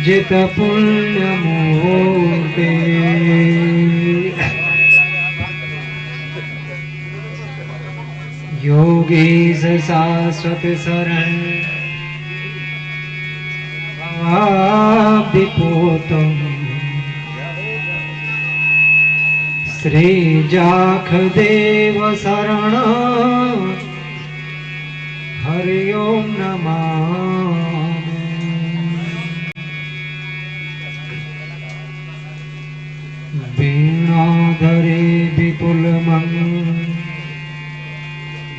जित पुण्य मूर्ते योगीश शाश्वत शरण विपोतम श्री जाख देव शरण हरि ओम नमामि। वीणाधरे विपुल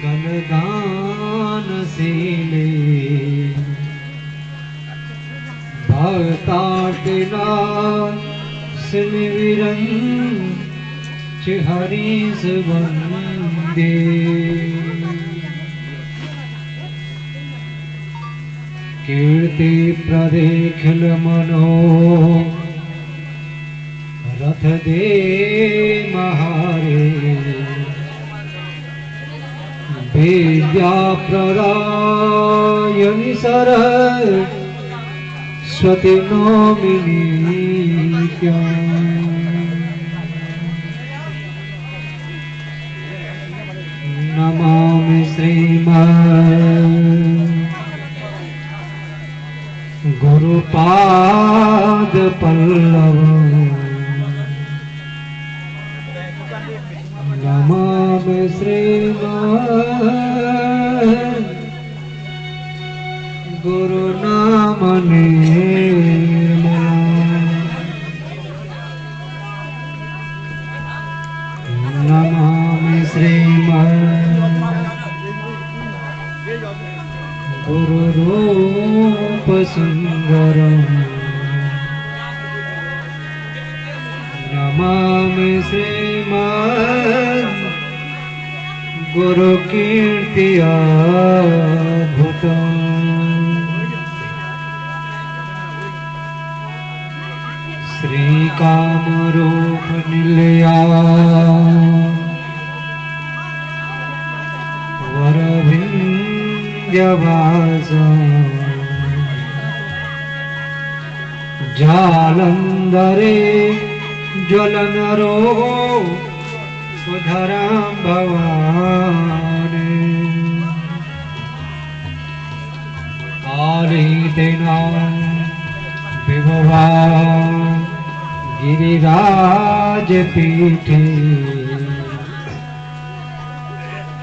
गलदानशीले भक्तार्तिनाशिनिविरञ्च हरीश वन्दे। कीर्ति प्रदेखिल मनो रथ दे महारे विद्या प्रदायनि सरस्वती नौमिनी नमामि श्रीमन् गुरुपाद पल्लव नमामि श्रीमन् गुरुनाम निर्मला नमामि श्रीमन् गुरुरूप सुंदरम् नमामि श्रीमन् गुरुकीर्ति अद्भुतम् श्रीकामरूप निलया वरविंध्यवास जालंधरे ज्वलनरो उधरां भवानी आलितेना विभवा गिरिराजपीठे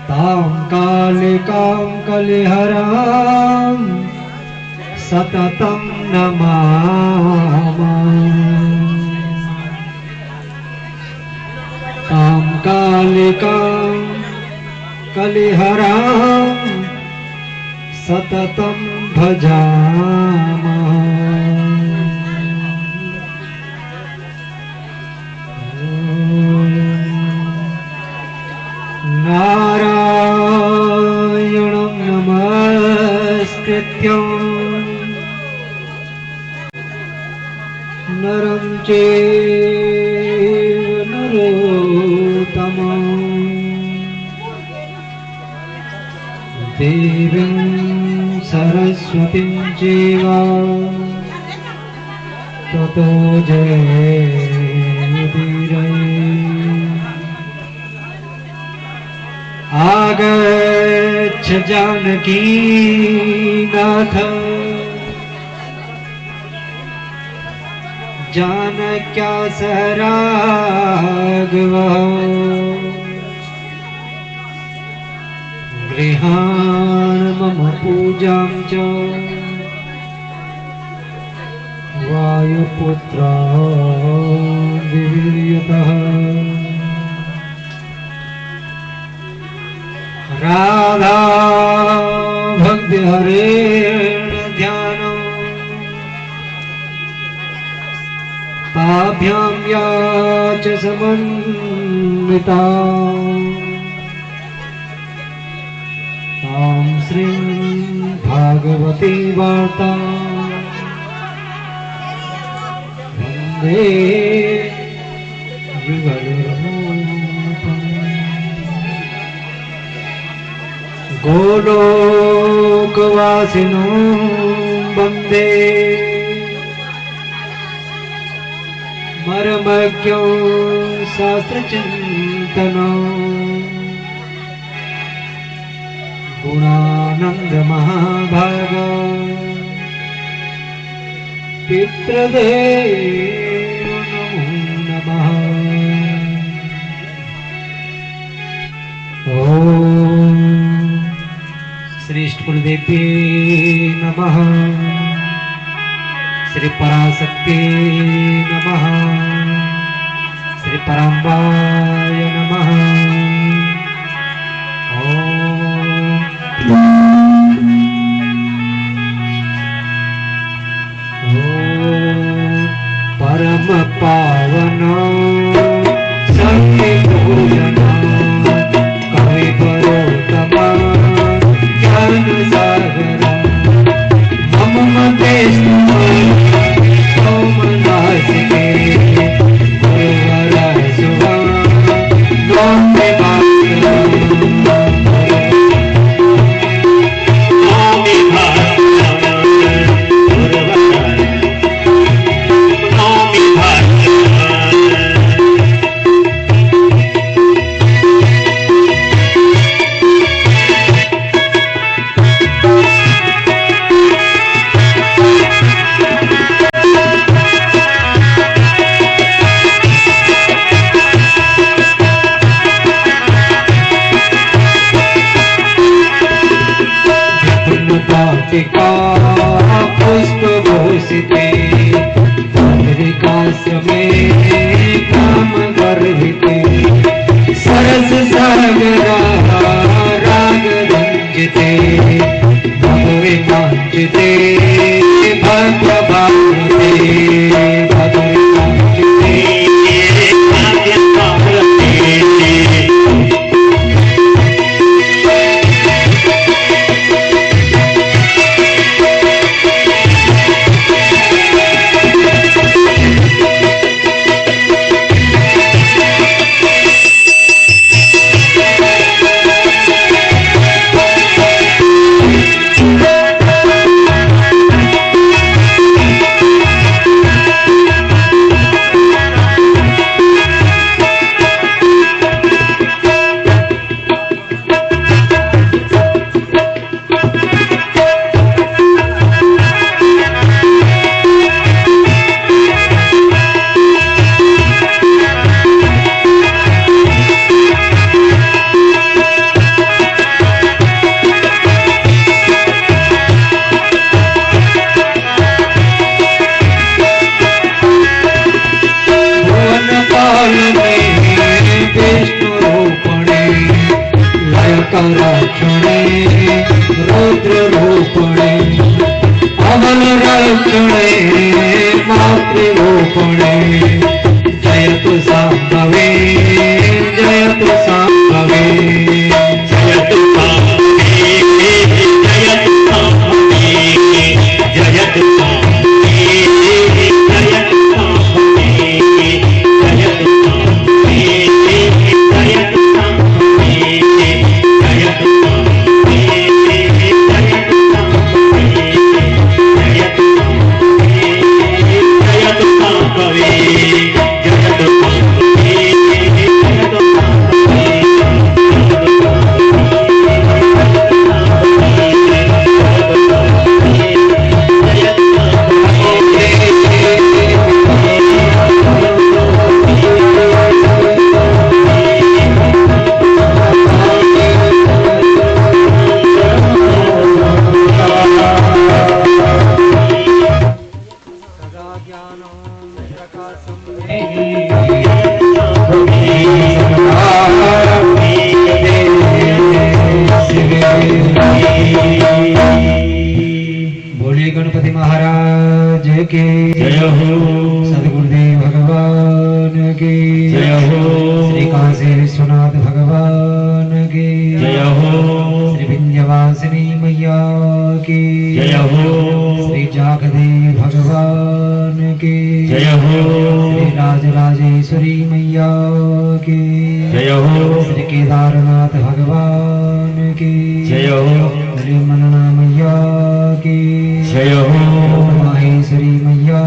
तां कालिकां कलिहरां सततं नमामि तां कालिकां कलिहरां सततं भजामि नारायणं नमस्कृत्य नरं चैव नरोत्तमं देवीं सरस्वतीं चैव ततो जयमुदीरये आगच्छ जानकी नाथ जानक्या सह राघवः गृहाण मम पूजां च वायुपुत्रा विवीर्यतः राधा भक्ति हरेण ध्यानम् ताभ्यां या च समन्विता तां श्रीं भागवती वार्ता वन्दे युगलरूपम् गोलोकवासिनो वन्दे मर्मज्ञो शास्त्रचिन्तनो गुणानंद महाभाग पितृदेव नमो नमः। ओम श्री कुलदेवी नमः, श्री पराशक्ति नमः, श्री पराम्बाय नमः। परम पावन सत्य पूजन कवि परोतम ज्ञान सागर मम मते सोमनासिके गुरुवर सुवा नौमे पुष्प भूषिते बद्रिकाश्रमे काम गर्भिते सरस सागरा राग रंजिते भगवे कांचिते भद्र भागते भगवे कांचिते भद्र भागते। करक्षणे रुद्ररूपणे अमलरक्षणे मातृरूपणे जयतु साम्भवे जयतु साम्भवे जयतु साम्भवे जयतु साम्भवे जयतु साम्भवे जयतु साम्भवे जयतु साम्भवे जयतु साम्भवे जयतु साम्भवे जयतु साम्भवे जयतु साम्भवे जयतु साम्भवे जयतु बोले गणपति महाराज के जय हो सदगुरुदेव भगवान के जय हो श्री काशी विश्वनाथ भगवान के जय हो श्री विंध्यवासिनी मैया के जय हो श्री जागदेव भगवान के जय हो श्री राजराजेश्वरी मैया के जय हो श्री केदारनाथ भगवान के जय हो श्री मनना मैया के जय हो माहेश्वरी मैया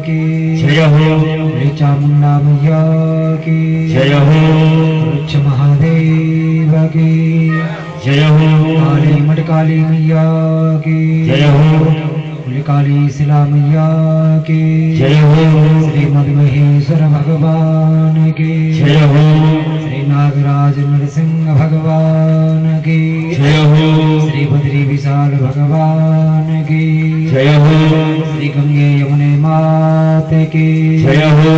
के जय हो श्री चामुंडा मैया के जय हो वृक्ष महादेव के जय हो काली मटकाली मैया के जय हो काली शिला मैया के जय हो श्री मधुमहेश्वर भगवान के जय हो श्री नागराज नरसिंह भगवान के जय हो श्री बद्री विशाल भगवान के जय हो श्री गंगे यमुने मात के जय हो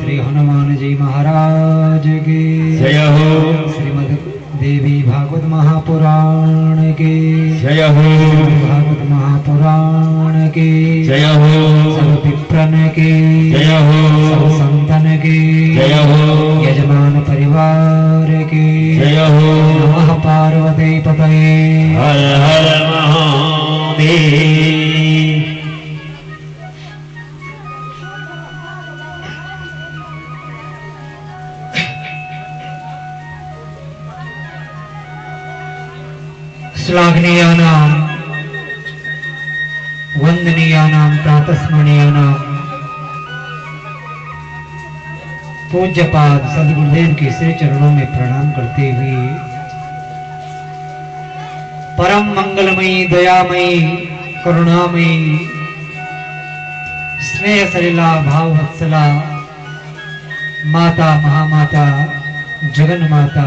श्री हनुमान जी महाराज के जय हो श्रीमद देवी भागवत महापुराण के जय हो भागवत महापुराण के जय हो सब पिप्रन के जय हो सब संतन के जय हो यजमान परिवार के जय हो नमः पार्वती पतये हर हर महादेव। श्लाघनीयानां वंदनीयानां प्रातस्मरणीयानां पूज्यपाद सदगुरुदेव के श्री चरणों में प्रणाम करते हुए परम मंगलमयी दयामयी करुणामयी स्नेह सलिला भाव वत्सला माता महामाता जगन माता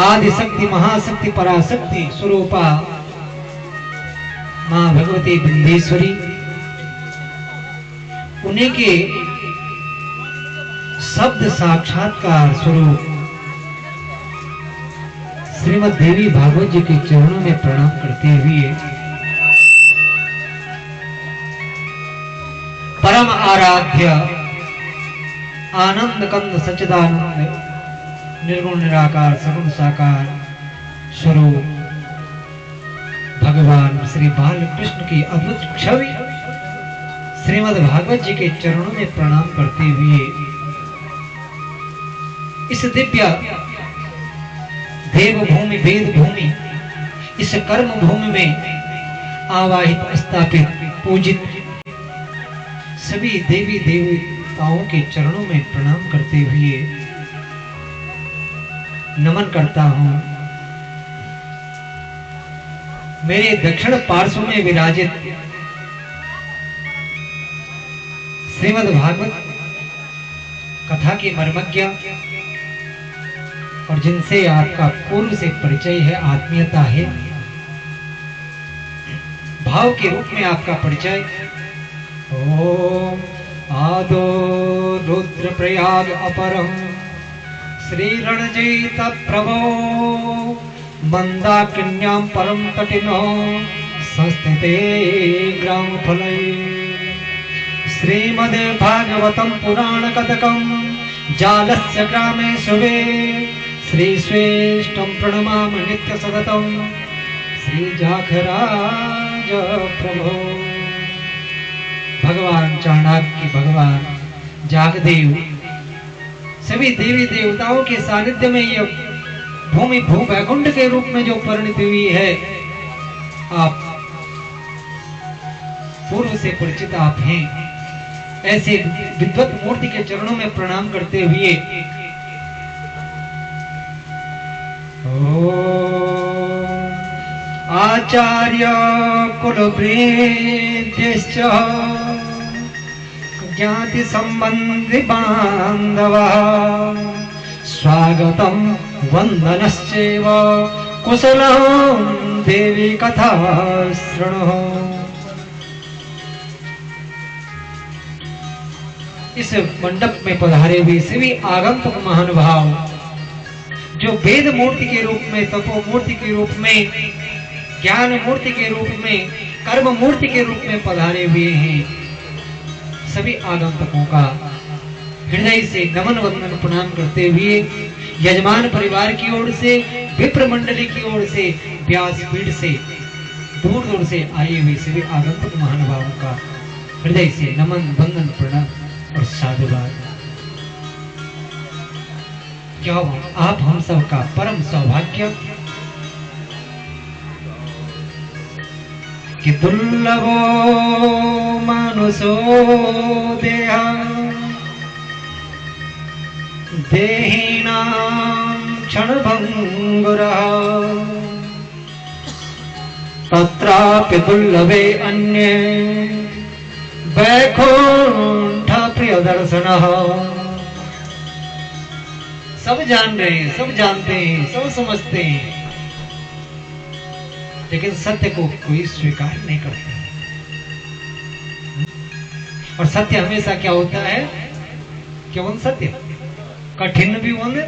आदि शक्ति महाशक्ति पराशक्ति स्वरूपा मां भगवती बिंदेश्वरी उन्हीं के शब्द साक्षात्कार स्वरूप श्रीमद् देवी भागवत जी के चरणों में प्रणाम करते हुए परम आराध्य आनंद कंद सच्चिदानंद निर्गुण निराकार सगुण साकार स्वरूप भगवान श्री बालकृष्ण की अद्भुत छवि श्रीमद् भागवत जी के चरणों में प्रणाम करते हुए इस दिव्य देव भूमि वेद भूमि इस कर्म भूमि में आवाहित स्थापित पूजित सभी देवी देवताओं के चरणों में प्रणाम करते हुए नमन करता हूं। मेरे दक्षिण पार्श्व में विराजित श्रीमद् भागवत कथा के मर्मज्ञ और जिनसे आपका पूर्व से परिचय है, आत्मीयता है, भाव के रूप में आपका परिचय। ओम आदो रुद्र प्रयाग अपरम श्री रणजीत प्रभो मंदाकिन्यां परम तटिनो संस्थिते ग्राम फले श्रीमद् भागवतं पुराण कथकं जालस्य ग्रामे शुभे श्री श्रेष्ठं प्रणमामि नित्य सततं श्री जाखराज प्रभो। भगवान चाणक्य, भगवान जागदेव, सभी देवी देवताओं के सानिध्य में यह भूमि भू वैकुंठ के रूप में जो परिणित हुई है, आप पूर्व से परिचित आप हैं। ऐसे विद्वत मूर्ति के चरणों में प्रणाम करते हुए आचार्य कुलवृद्यश्च ज्ञाति संबंधी बांधवः स्वागतं वंदनश्चैव कुशलं देवी कथा शृणुः। इस मंडप में पधारे हुए सभी आगंतुक महानुभाव जो वेद मूर्ति के रूप में, तपो मूर्ति के रूप में, ज्ञान मूर्ति के रूप में, कर्म मूर्ति के रूप में पधारे हुए हैं, सभी आगंतुकों का हृदय से नमन वंदन प्रणाम करते हुए यजमान परिवार की ओर से, विप्र मंडली की ओर से, व्यासपीठ से, दूर दूर से आए हुए सभी आगंतुक महानुभावों का हृदय से नमन वंदन प्रणाम और साधुवाद। क्या आप हम सब का परम सौभाग्य कि दुर्लभो मानुषो देह देहिनां क्षणभंगुरः तत्रापि दुर्लभे अन्ये वैकुंठ प्रिय दर्शनः। सब जान रहे हैं, सब जानते हैं, सब समझते हैं, लेकिन सत्य को कोई स्वीकार नहीं करता। और सत्य हमेशा क्या होता है? केवल सत्य, कठिन भी होंगे,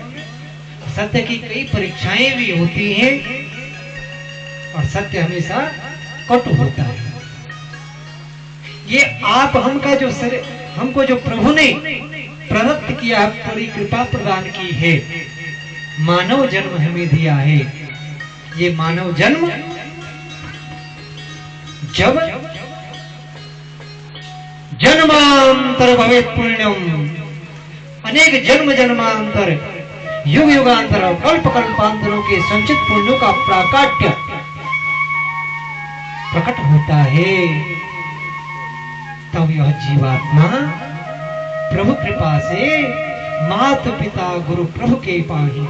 सत्य की कई परीक्षाएं भी होती हैं, और सत्य हमेशा कटु होता है। ये आप हम का जो हमको जो प्रभु ने प्रदत्त किया, बड़ी कृपा प्रदान की है, मानव जन्म हमें दिया है। ये मानव जन्म जब जन्मांतर भवेत पुण्यम, अनेक जन्म जन्मांतर, युग युगांतर, कल्प कल्पांतरों के संचित पुण्यों का प्राकाट्य प्रकट होता है, तब यह जीवात्मा प्रभु कृपा से माता पिता गुरु प्रभु के पाही,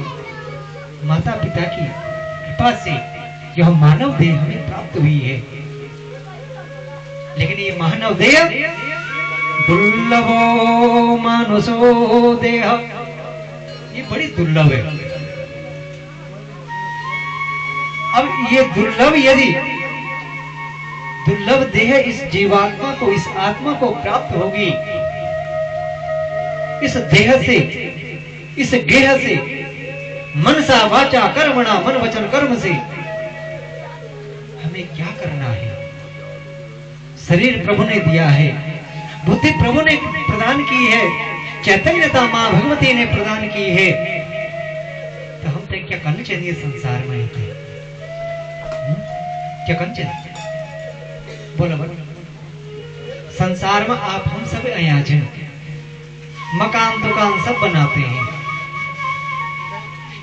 माता पिता की कृपा से यह मानव देह हमें प्राप्त हुई है। लेकिन ये मानव देह दुर्लभो मानुषो देह, ये बड़ी दुर्लभ है। अब ये दुर्लभ, यदि दुर्लभ देह इस जीवात्मा को, इस आत्मा को प्राप्त होगी, इस देह से, इस गेह से, मनसा वाचा कर्मणा, मन वचन कर्म से हमें क्या करना है? शरीर प्रभु ने दिया है, बुद्धि प्रभु ने प्रदान की है, चैतन्यता मां भगवती ने प्रदान की है, तो हम तो क्या करना चाहिए संसार में? क्या करना चाहिए? बोलो बोलो। संसार में आप हम सब अयाचन, मकान दुकान सब बनाते हैं,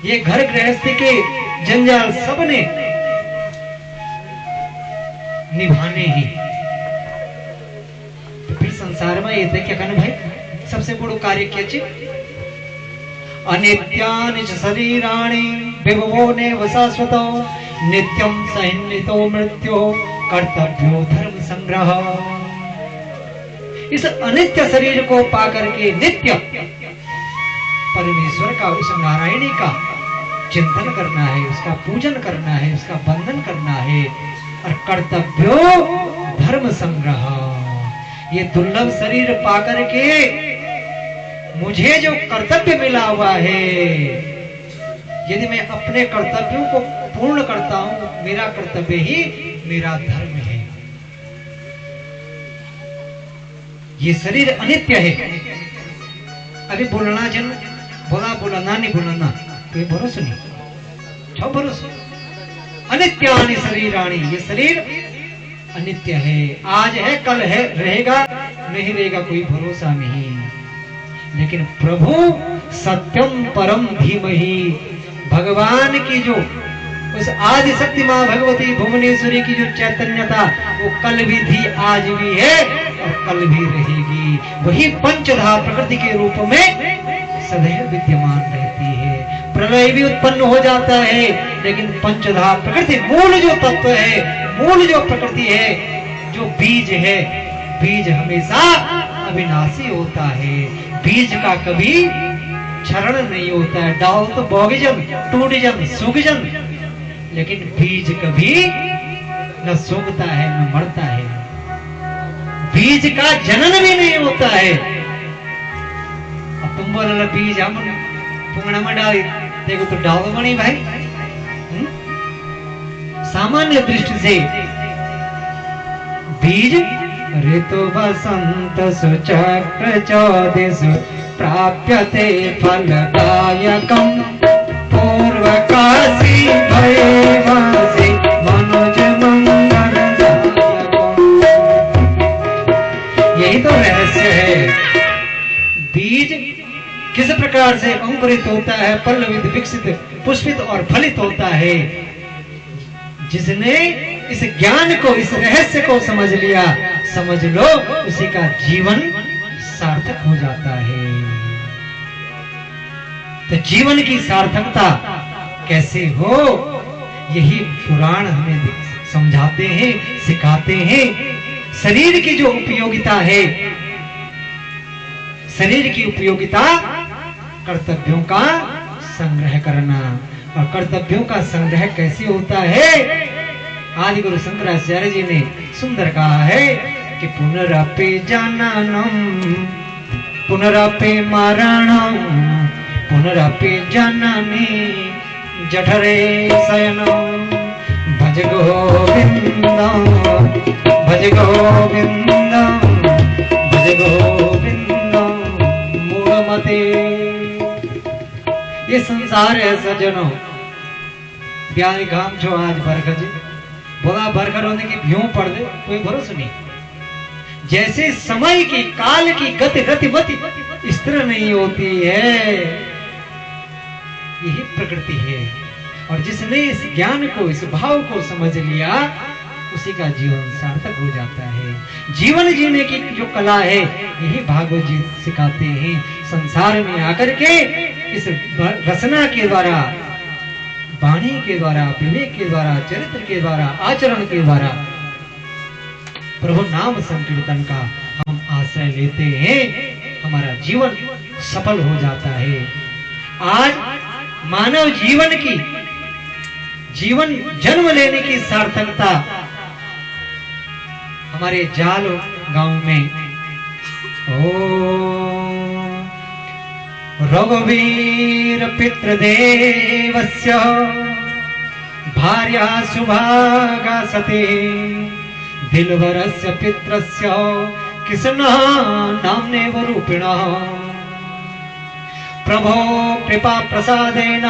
ये घर गृहस्थी के जंजाल सब ने निभाने ही, तो फिर संसार में ये क्या करना भाई? सबसे बड़ो कार्य क्या चाहिए? अनित्यानि च शरीराणि विभवो नैव शाश्वतो नित्यं सहिन्नितो मृत्यो कर्तव्यो धर्म संग्रह। इस अनित्य शरीर को पाकर के नित्य परमेश्वर का, उस नारायणी का चिंतन करना है, उसका पूजन करना है, उसका बंधन करना है, और कर्तव्यो धर्म संग्रह। ये दुर्लभ शरीर पाकर के मुझे जो कर्तव्य मिला हुआ है, यदि मैं अपने कर्तव्यों को पूर्ण करता हूं, मेरा कर्तव्य ही मेरा धर्म है। ये शरीर अनित्य है। अभी बोलना जन बोलना नहीं बोलना, कोई भरोसा नहीं, छो भरोसा। अनित्यानि शरीराणि, ये शरीर अनित्य है। आज है, कल है, रहेगा नहीं रहेगा कोई भरोसा नहीं। लेकिन प्रभु सत्यम परम धीमहि, भगवान की जो उस आदि शक्ति मां भगवती भुवनेश्वरी की जो चैतन्यता, वो कल भी थी, आज भी है और कल भी रहेगी। वही पंचधा प्रकृति के रूप में सदैव विद्यमान रहती है। प्रलय भी उत्पन्न हो जाता है, लेकिन पंचधा प्रकृति मूल जो तत्व है, मूल जो प्रकृति है, जो बीज है, बीज हमेशा अविनाशी होता है। बीज का कभी क्षरण नहीं होता है। डाल तो बोगजन, टूटजन, सूखजन, लेकिन बीज कभी न सूखता है न मरता है। बीज का जनन भी नहीं होता है। अब तुम बोल बीज हम पुंगड़ा में डाली, देखो तो डाल बनी भाई। सामान्य दृष्टि से बीज ऋतु वसंत सुचक्र चौदिषु प्राप्यते फलदायकम् पूर्वकाशी भयवासी मनुज मंगलदायकम्। यही तो रहस्य है। बीज किस प्रकार से अंकुरित होता है, पल्लवित, विकसित, पुष्पित और फलित होता है। जिसने इस ज्ञान को, इस रहस्य को समझ लिया, समझ लो उसी का जीवन सार्थक हो जाता है। तो जीवन की सार्थकता कैसे हो, यही पुराण हमें समझाते हैं, सिखाते हैं। शरीर की जो उपयोगिता है, शरीर की उपयोगिता कर्तव्यों का संग्रह करना। और कर्तव्यों का संग्रह कैसे होता है, आदि गुरु शंकराचार्य जी ने सुंदर कहा है कि पुनरपि जननम पुनरपि मरणम पुनरपि जननी जठरे शयनम भज गोविंदम भज गोविंदम भज गोविंदम मूढ़मते। ये संसार है सज्जनों, ब्याह काम छो आज बरखज बोला बरखर होने की भ्यों पड़ दे, कोई भरोसा नहीं। जैसे समय की, काल की गति रतिवती स्थिर नहीं होती है, यही प्रकृति है। और जिसने इस ज्ञान को, इस भाव को समझ लिया, उसी का जीवन सार्थक हो जाता है। जीवन जीने की जो कला है, यही भागवत जी सिखाते हैं। संसार में आकर के इस रचना के द्वारा, वाणी के द्वारा, विवेक के द्वारा, चरित्र के द्वारा, आचरण के द्वारा प्रभु नाम संकीर्तन का हम आश्रय लेते हैं, हमारा जीवन सफल हो जाता है। आज मानव जीवन की, जीवन जन्म लेने की सार्थकता हमारे जाल गांव में रघुवीर पितृदेवस्य भार्या सुभागा सते दिलवरस्य पित्रस्य कृष्ण नाम्नेव रूपिणः प्रभो कृपा प्रसादेन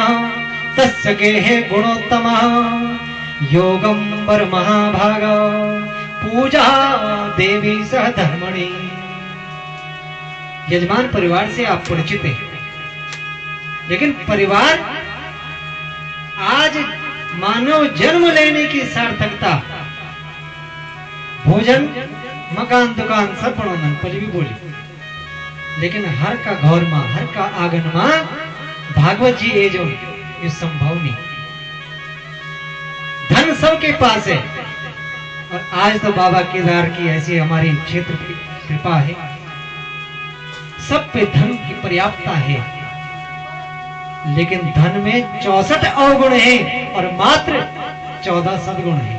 तस्य गेहे गुणोत्तमः योगंबर महाभाग पूजा देवी सह धर्मणि। यजमान परिवार से आप परिचित हैं, लेकिन परिवार आज मानव जन्म लेने की सार्थकता, भोजन, मकान, दुकान सब पढ़ोन पहले भी बोली, लेकिन हर का घौर मां, हर का आंगन मां भागवत जी ए जो ये संभव नहीं। धन सबके पास है, और आज तो बाबा केदार की ऐसी हमारी क्षेत्र की कृपा है, सब पे धन की पर्याप्तता है, लेकिन धन में 64 अवगुण है और मात्र 14 सद्गुण है।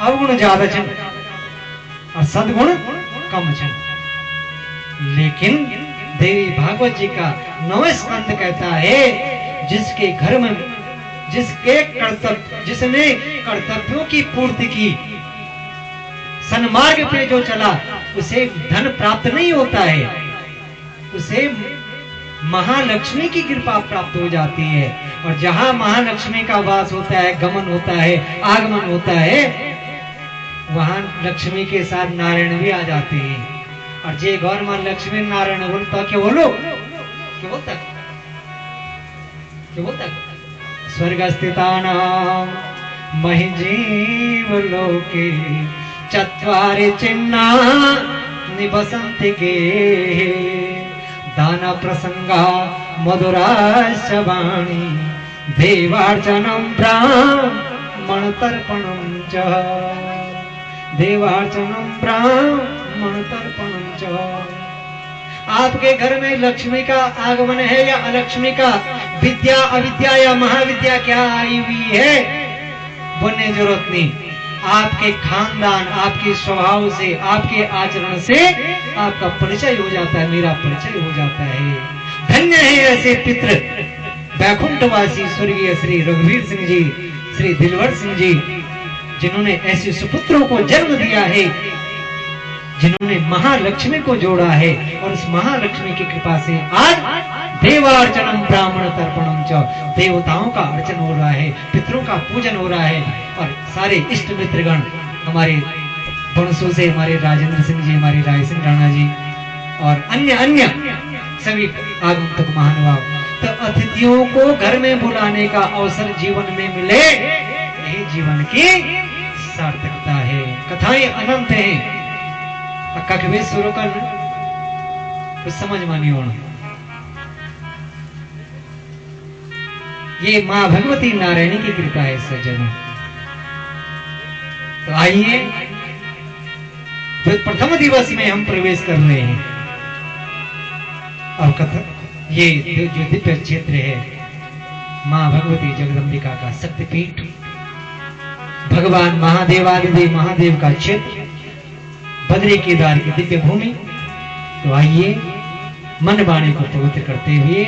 अवगुण ज्यादा छन और सद्गुण कम छन, लेकिन देवी भागवत जी का 9वें स्कंद कहता है, जिसके घर में जिसने कर्तव्यों की पूर्ति की, सन्मार्ग पे जो चला, उसे धन प्राप्त नहीं होता है, उसे महालक्ष्मी की कृपा प्राप्त हो जाती है। और जहां महालक्ष्मी का वास होता है, गमन होता है, आगमन होता है, वहां लक्ष्मी के साथ नारायण भी आ जाते हैं। और जे गौर मां लक्ष्मी नारायण बोलता क्या बोलो, क्या बोलता, क्या बोलता, स्वर्ग स्थितानां महि जीव लोके चत्वारि चिन्ना निवसन्ति के, दान प्रसंगा मधुराश्च वाणी, देवार्चनं ब्राह्मण तर्पणं च, देवार्चनं ब्राह्मण तर्पणं च। आपके घर में लक्ष्मी का आगमन है या अलक्ष्मी का, विद्या अविद्या या महाविद्या क्या आई हुई है, बोलने की जरूरत नहीं। आपके खानदान, आपके स्वभाव से, आपके आचरण से आपका परिचय हो जाता है, मेरा परिचय हो जाता है। धन्य है ऐसे पितृ बैकुंठवासी स्वर्गीय श्री रघुवीर सिंह जी, श्री दिलवर सिंह जी, जिन्होंने ऐसे सुपुत्रों को जन्म दिया है, जिन्होंने महालक्ष्मी को जोड़ा है। और उस महालक्ष्मी की कृपा से आज देवार्चनम ब्राह्मण तर्पणम च, देवताओं का अर्चन हो रहा है, पितरों का पूजन हो रहा है। और सारे इष्ट मित्रगण हमारे बंसों से, हमारे राजेंद्र सिंह जी, हमारे राय सिंह राणा जी और अन्य सभी आगंतुक महानुभाव, तो अतिथियों को घर में बुलाने का अवसर जीवन में मिले, यही जीवन की सार्थकता है। कथाएं अनंत हैं, कखवे शुरू कर कुछ समझ मानी होना। ये मां भगवती नारायणी की कृपा है सज्जनों। तो आइए, तो प्रथम दिवस में हम प्रवेश कर रहे हैं। और कथा ये जो दिव्य क्षेत्र है, मां भगवती जगदम्बिका का शक्तिपीठ, भगवान महादेवादिदेव महादेव का क्षेत्र, बद्री केदार की दिव्य भूमि। तो आइए, मन वाणी को पवित्र करते हुए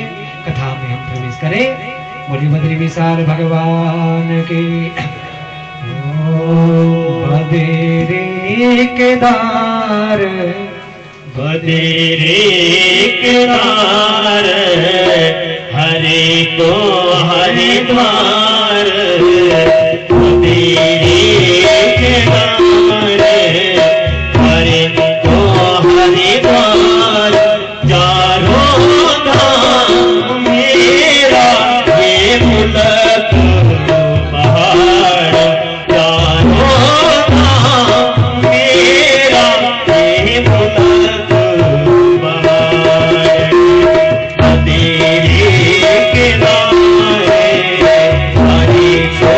कथा में हम प्रवेश करें। बोली बद्री विशाल भगवान के। बद्री केदार, बद्री केदार, हरि को हरिद्वार, बद्री केदार, हरिद्वार, चारों धाम मेरा ये मुल्क पहाड़, चारों धाम मेरा ये मुल्क पहाड़, बद्री केदार, हरि को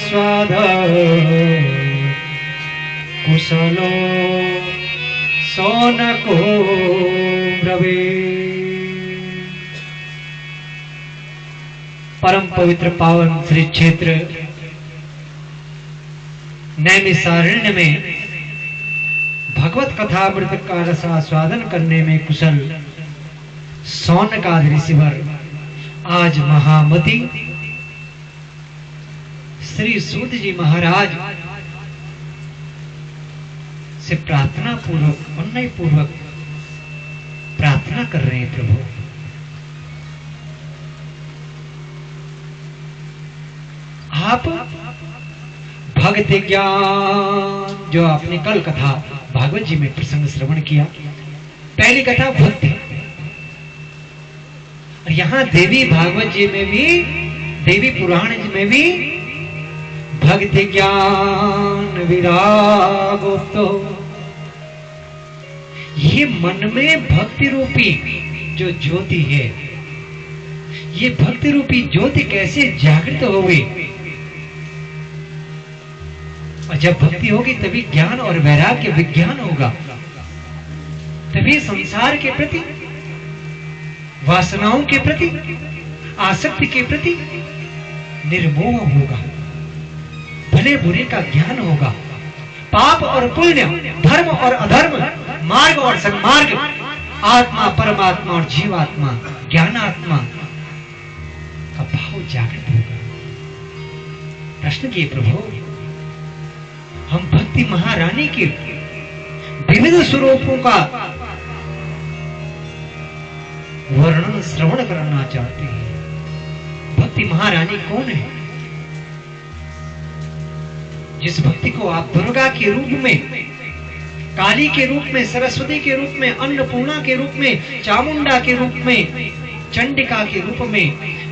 स्वाद कुशलो सोनको ब्रवे। परम पवित्र पावन श्री क्षेत्र नैमिषारण्य में भगवत कथामृत का रसास्वादन करने में कुशल सौनकादि ऋषिवर आज महामती श्री सूत जी महाराज से प्रार्थना पूर्वक अन्याय पूर्वक प्रार्थना कर रहे हैं। प्रभु आप भक्ति ज्ञान, जो आपने कल कथा भागवत जी में प्रसंग श्रवण किया, पहली कथा भक्ति, और यहाँ देवी भागवत जी में भी, देवी पुराण जी में भी भक्ति ज्ञान विरागोक्तो, ये मन में भक्ति रूपी जो ज्योति है, ये भक्ति रूपी ज्योति कैसे जागृत होगी, और जब भक्ति होगी तभी ज्ञान और वैराग्य विज्ञान होगा, तभी संसार के प्रति वासनाओं के प्रति, आसक्ति के प्रति निर्मोह होगा, भले बुरे का ज्ञान होगा, पाप और पुण्य, धर्म और अधर्म, मार्ग और सन्मार्ग, आत्मा परमात्मा और जीवात्मा, ज्ञानात्मा का भाव जागृत होगा। प्रश्न किए, प्रभु हम भक्ति महारानी के विविध स्वरूपों का वर्णन श्रवण करना चाहते हैं। भक्ति महारानी कौन है? जिस भक्ति को आप दुर्गा के रूप में, काली के रूप में, सरस्वती के रूप में, अन्नपूर्णा के रूप में, चामुंडा के रूप में, चंडिका के रूप में,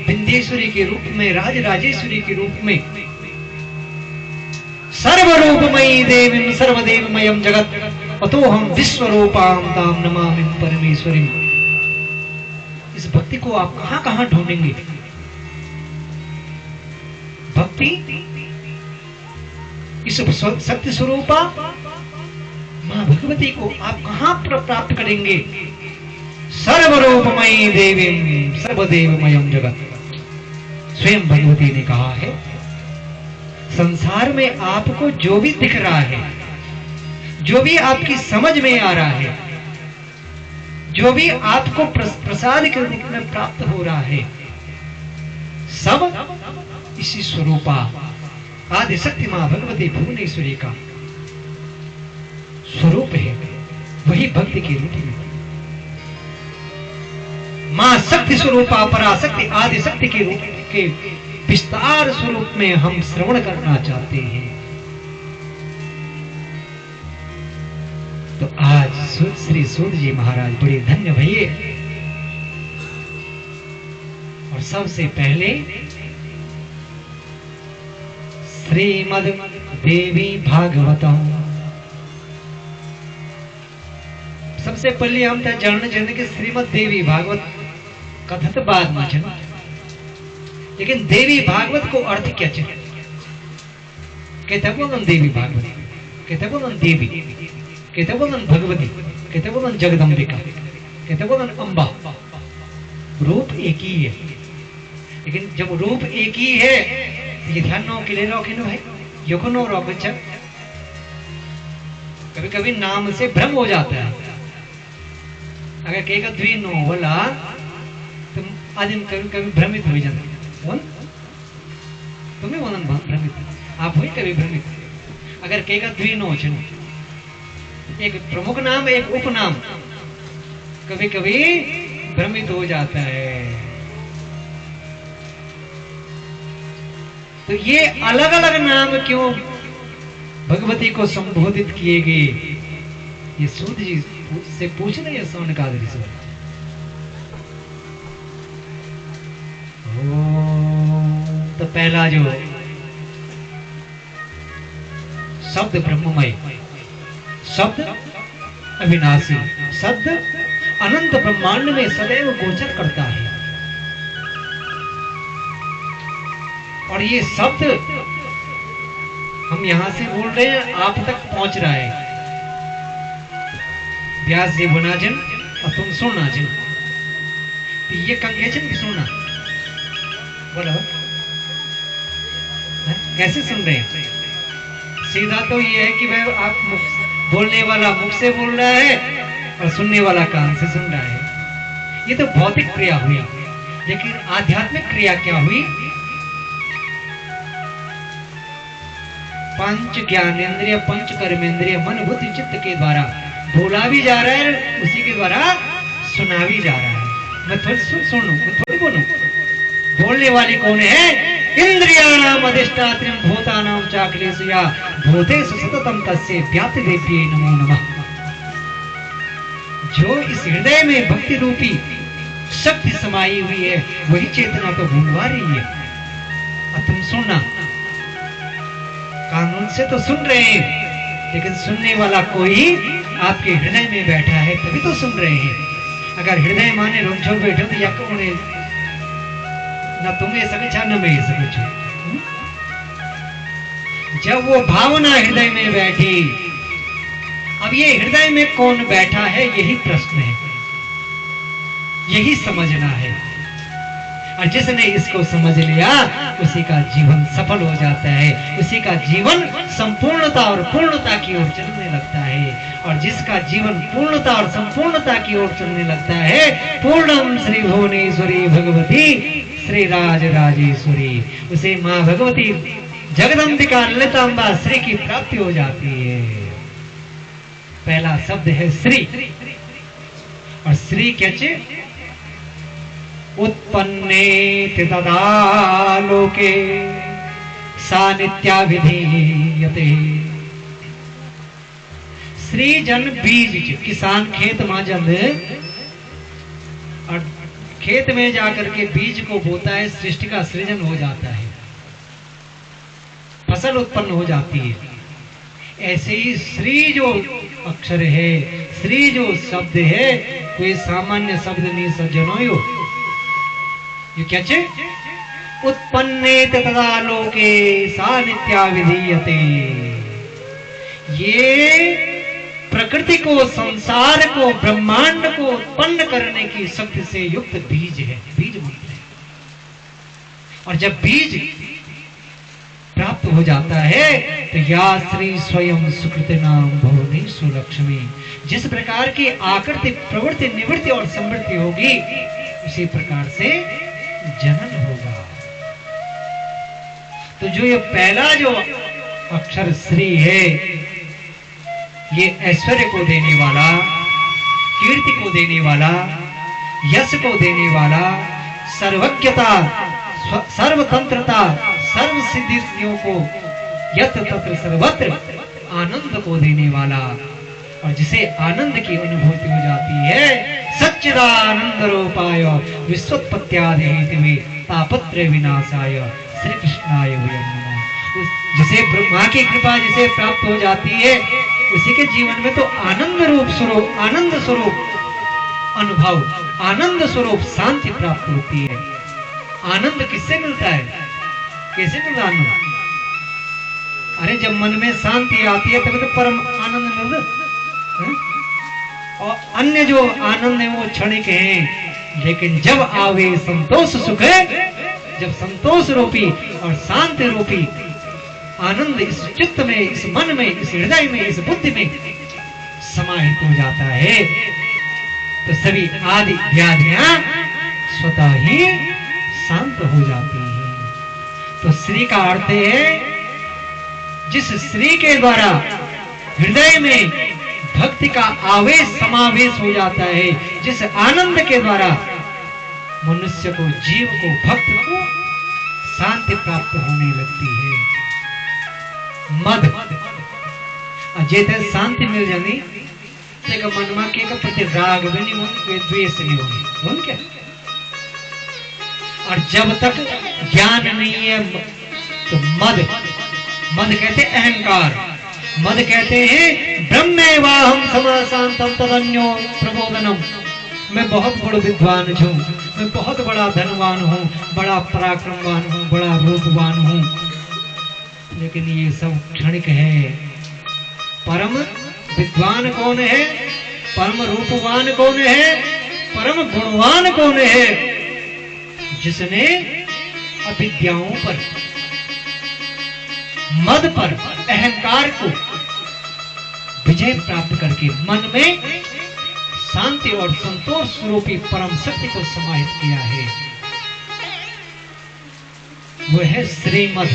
विंध्येश्वरी के रूप में, राजराजेश्वरी के रूप में, सर्वरूपमयी देवीं सर्वदेवमयं जगत अतोहम विश्वरूपां तां नमामि परमेश्वरीं। इस भक्ति को आप कहां कहां ढूंढेंगे? भक्ति इस सत्य स्वरूपा मां भगवती को आप कहां प्राप्त करेंगे? सर्वरूपमयी देवीं सर्वदेवमयं जगत। स्वयं भगवती ने कहा है, संसार में आपको जो भी दिख रहा है, जो भी आपकी समझ में आ रहा है, जो भी आपको प्रसाद के रूप में प्राप्त हो रहा है, सब इसी स्वरूपा आदि शक्ति मां भगवती भुवनेश्वरी का स्वरूप है। वही भक्ति के रूप में मां शक्ति स्वरूपा पराशक्ति आदि शक्ति के रूप के विस्तार स्वरूप में हम श्रवण करना चाहते हैं। तो आज श्री सूत जी महाराज बड़े धन्य भइए। और सबसे पहले श्रीमद देवी भागवतम, सबसे पहले हम तो जानना चाहते कि श्रीमद देवी भागवत कथा तो बाद में चल, लेकिन देवी भागवत को अर्थ क्या चाहिए? कहते बोलन देवी भागवत, कहते बोलन देवी, कहते बोलन भगवती, कहते बोलन जगदम्बिका, कहते बोलन अम्बा। रूप एक ही है, लेकिन जब रूप एक ही है तो ये ध्यान नो के लिए रखे नो भाई, योखनो रोक। कभी कभी नाम से भ्रम हो जाता है। अगर कहेगा द्वि नो बोला तो आदमी कभी कभी भ्रमित हो जाता है। तुम्हें बोलन भ्रमित, आप हुई कभी भ्रमित। अगर कहेगा द्वि नो चलो, एक प्रमुख नाम एक उपनाम, कभी कभी भ्रमित हो जाता है। तो ये अलग अलग नाम क्यों भगवती को संबोधित किए गए, ये सूत जी से पूछ रहे हैं सौनकादि से। तो पहला जो शब्द ब्रह्ममय, शब्द अविनाशी, शब्द अनंत ब्रह्मांड में सदैव गोचर करता है। और ये शब्द हम यहां से बोल रहे हैं, आप तक पहुंच रहा है। व्यास जी बुना जन और तुम सुनना जन, तो ये कंगेचन की सुनना बोलो कैसे सुन रहे हैं? सीधा तो ये है कि भाई आप बोलने वाला मुख से बोल रहा है और सुनने वाला कान से सुन रहा है। ये तो भौतिक क्रिया हुई, लेकिन आध्यात्मिक क्रिया क्या हुई? पंच ज्ञानेन्द्रिय, पंच कर्मेंद्रिय, मन बुद्धि चित्त के द्वारा बोला भी जा रहा है, उसी के द्वारा सुना भी जा रहा है। मैं थोड़ी सुनूं, मैं थोड़ी बोलूं। बोलने वाली कौन है? इंद्रियाणाम अधिष्ठात्रिम भूतानाम चाक्लेषु या भूतेषु सततम तस्य व्याप्तिदेव्यै नमो नमः। जो इस हृदय में भक्ति रूपी शक्ति समाई हुई है, वही चेतना तो भूलवा रही है। अब तुम सुनना, कानून से तो सुन रहे हैं, लेकिन सुनने वाला कोई आपके हृदय में बैठा है, तभी तो सुन रहे हैं। अगर हृदय माने रोंझो बैठो तो या कौन है? न तुम्हें सके न मैं सके। जब वो भावना हृदय में बैठी, अब ये हृदय में कौन बैठा है, यही प्रश्न है। यही समझना है। और जिसने इसको समझ लिया उसी का जीवन सफल हो जाता है, उसी का जीवन संपूर्णता और पूर्णता की ओर चलने लगता है। और जिसका जीवन पूर्णता और संपूर्णता की ओर चलने लगता है, पूर्णम श्री भुवनेश्वरी भगवती श्री राज राजेश्वरी, उसे माँ भगवती जगदम्बिका ललितांबा श्री की प्राप्ति हो जाती है। पहला शब्द है श्री, और श्री क्या चे उत्पन्ने तदा लोके सा नित्या विधीयते। श्री जन बीज, किसान खेत में जब और खेत में जाकर के बीज को बोता है, सृष्टि का सृजन हो जाता है, फसल उत्पन्न हो जाती है। ऐसे ही श्री जो अक्षर है, श्री जो शब्द है, कोई सामान्य शब्द नहीं सज्जनों, ये क्या चे उत्पन्ने तदा लोके सा नित्या विधीयते। ये प्रकृति को, संसार को, ब्रह्मांड को उत्पन्न करने की शक्ति से युक्त बीज है, बीज मंत्र है। और जब बीज प्राप्त हो जाता है तो या श्री स्वयं सुकृत नाम भुवनी सुलक्ष्मी, जिस प्रकार की आकृति, प्रवृत्ति, निवृत्ति और समृद्धि होगी, उसी प्रकार से जनन होगा। तो जो ये पहला जो अक्षर श्री है, ये ऐश्वर्य को देने वाला, कीर्ति को देने वाला, यश को देने वाला, सर्वज्ञता, सर्वतंत्रता, सर्व सिद्धियों को यत्र तत्र सर्वत्र आनंद को देने वाला, और जिसे आनंद की अनुभूति हो जाती है, सच्चिदानंद रूपाय विश्वोत्पत्त्यादि हेतवे तापत्रय विनाशाय श्री कृष्णाय वयं नमः। जिसे ब्रह्मा की कृपा जिसे प्राप्त हो जाती है, उसी के जीवन में तो आनंद रूप स्वरूप, आनंद स्वरूप अनुभव, आनंद स्वरूप शांति प्राप्त होती है। आनंद किससे मिलता है, कैसे मिलता है आनंद? अरे जब मन में शांति आती है तब तो परम आनंद मिलता है। और अन्य जो आनंद है वो क्षणिक है, लेकिन जब आवे संतोष सुख है, जब संतोष रूपी और शांति रूपी आनंद इस चित्त में, इस मन में, इस हृदय में, इस बुद्धि में समाहित हो जाता है, तो सभी आदि व्याधियां स्वतः ही शांत हो जाती हैं। तो श्री का अर्थ है जिस श्री के द्वारा हृदय में भक्ति का आवेश समावेश हो जाता है, जिस आनंद के द्वारा मनुष्य को, जीव को, भक्त को शांति प्राप्त होने लगती है। मद जेते शांति मिल जानी ते का मन में के का प्रति राग भी नहीं होनी, कोई द्वेष नहीं होनी, उन क्या। और जब तक ज्ञान नहीं है तो मद, मद कहते अहंकार, मद कहते हैं ब्रह्मेवाहम समाशांतम तदन्यो प्रबोधनम। मैं बहुत बड़ा विद्वान हूँ, मैं बहुत बड़ा धनवान हूँ, बड़ा पराक्रमवान हूँ, बड़ा रूपवान हूँ, लेकिन ये सब क्षणिक है। परम विद्वान कौन है, परम रूपवान कौन है, परम गुणवान कौन है? जिसने अविद्याओं पर, मद पर, अहंकार को विजय प्राप्त करके मन में शांति और संतोष स्वरूपी परम शक्ति को समाहित किया है, वो है श्रीमद।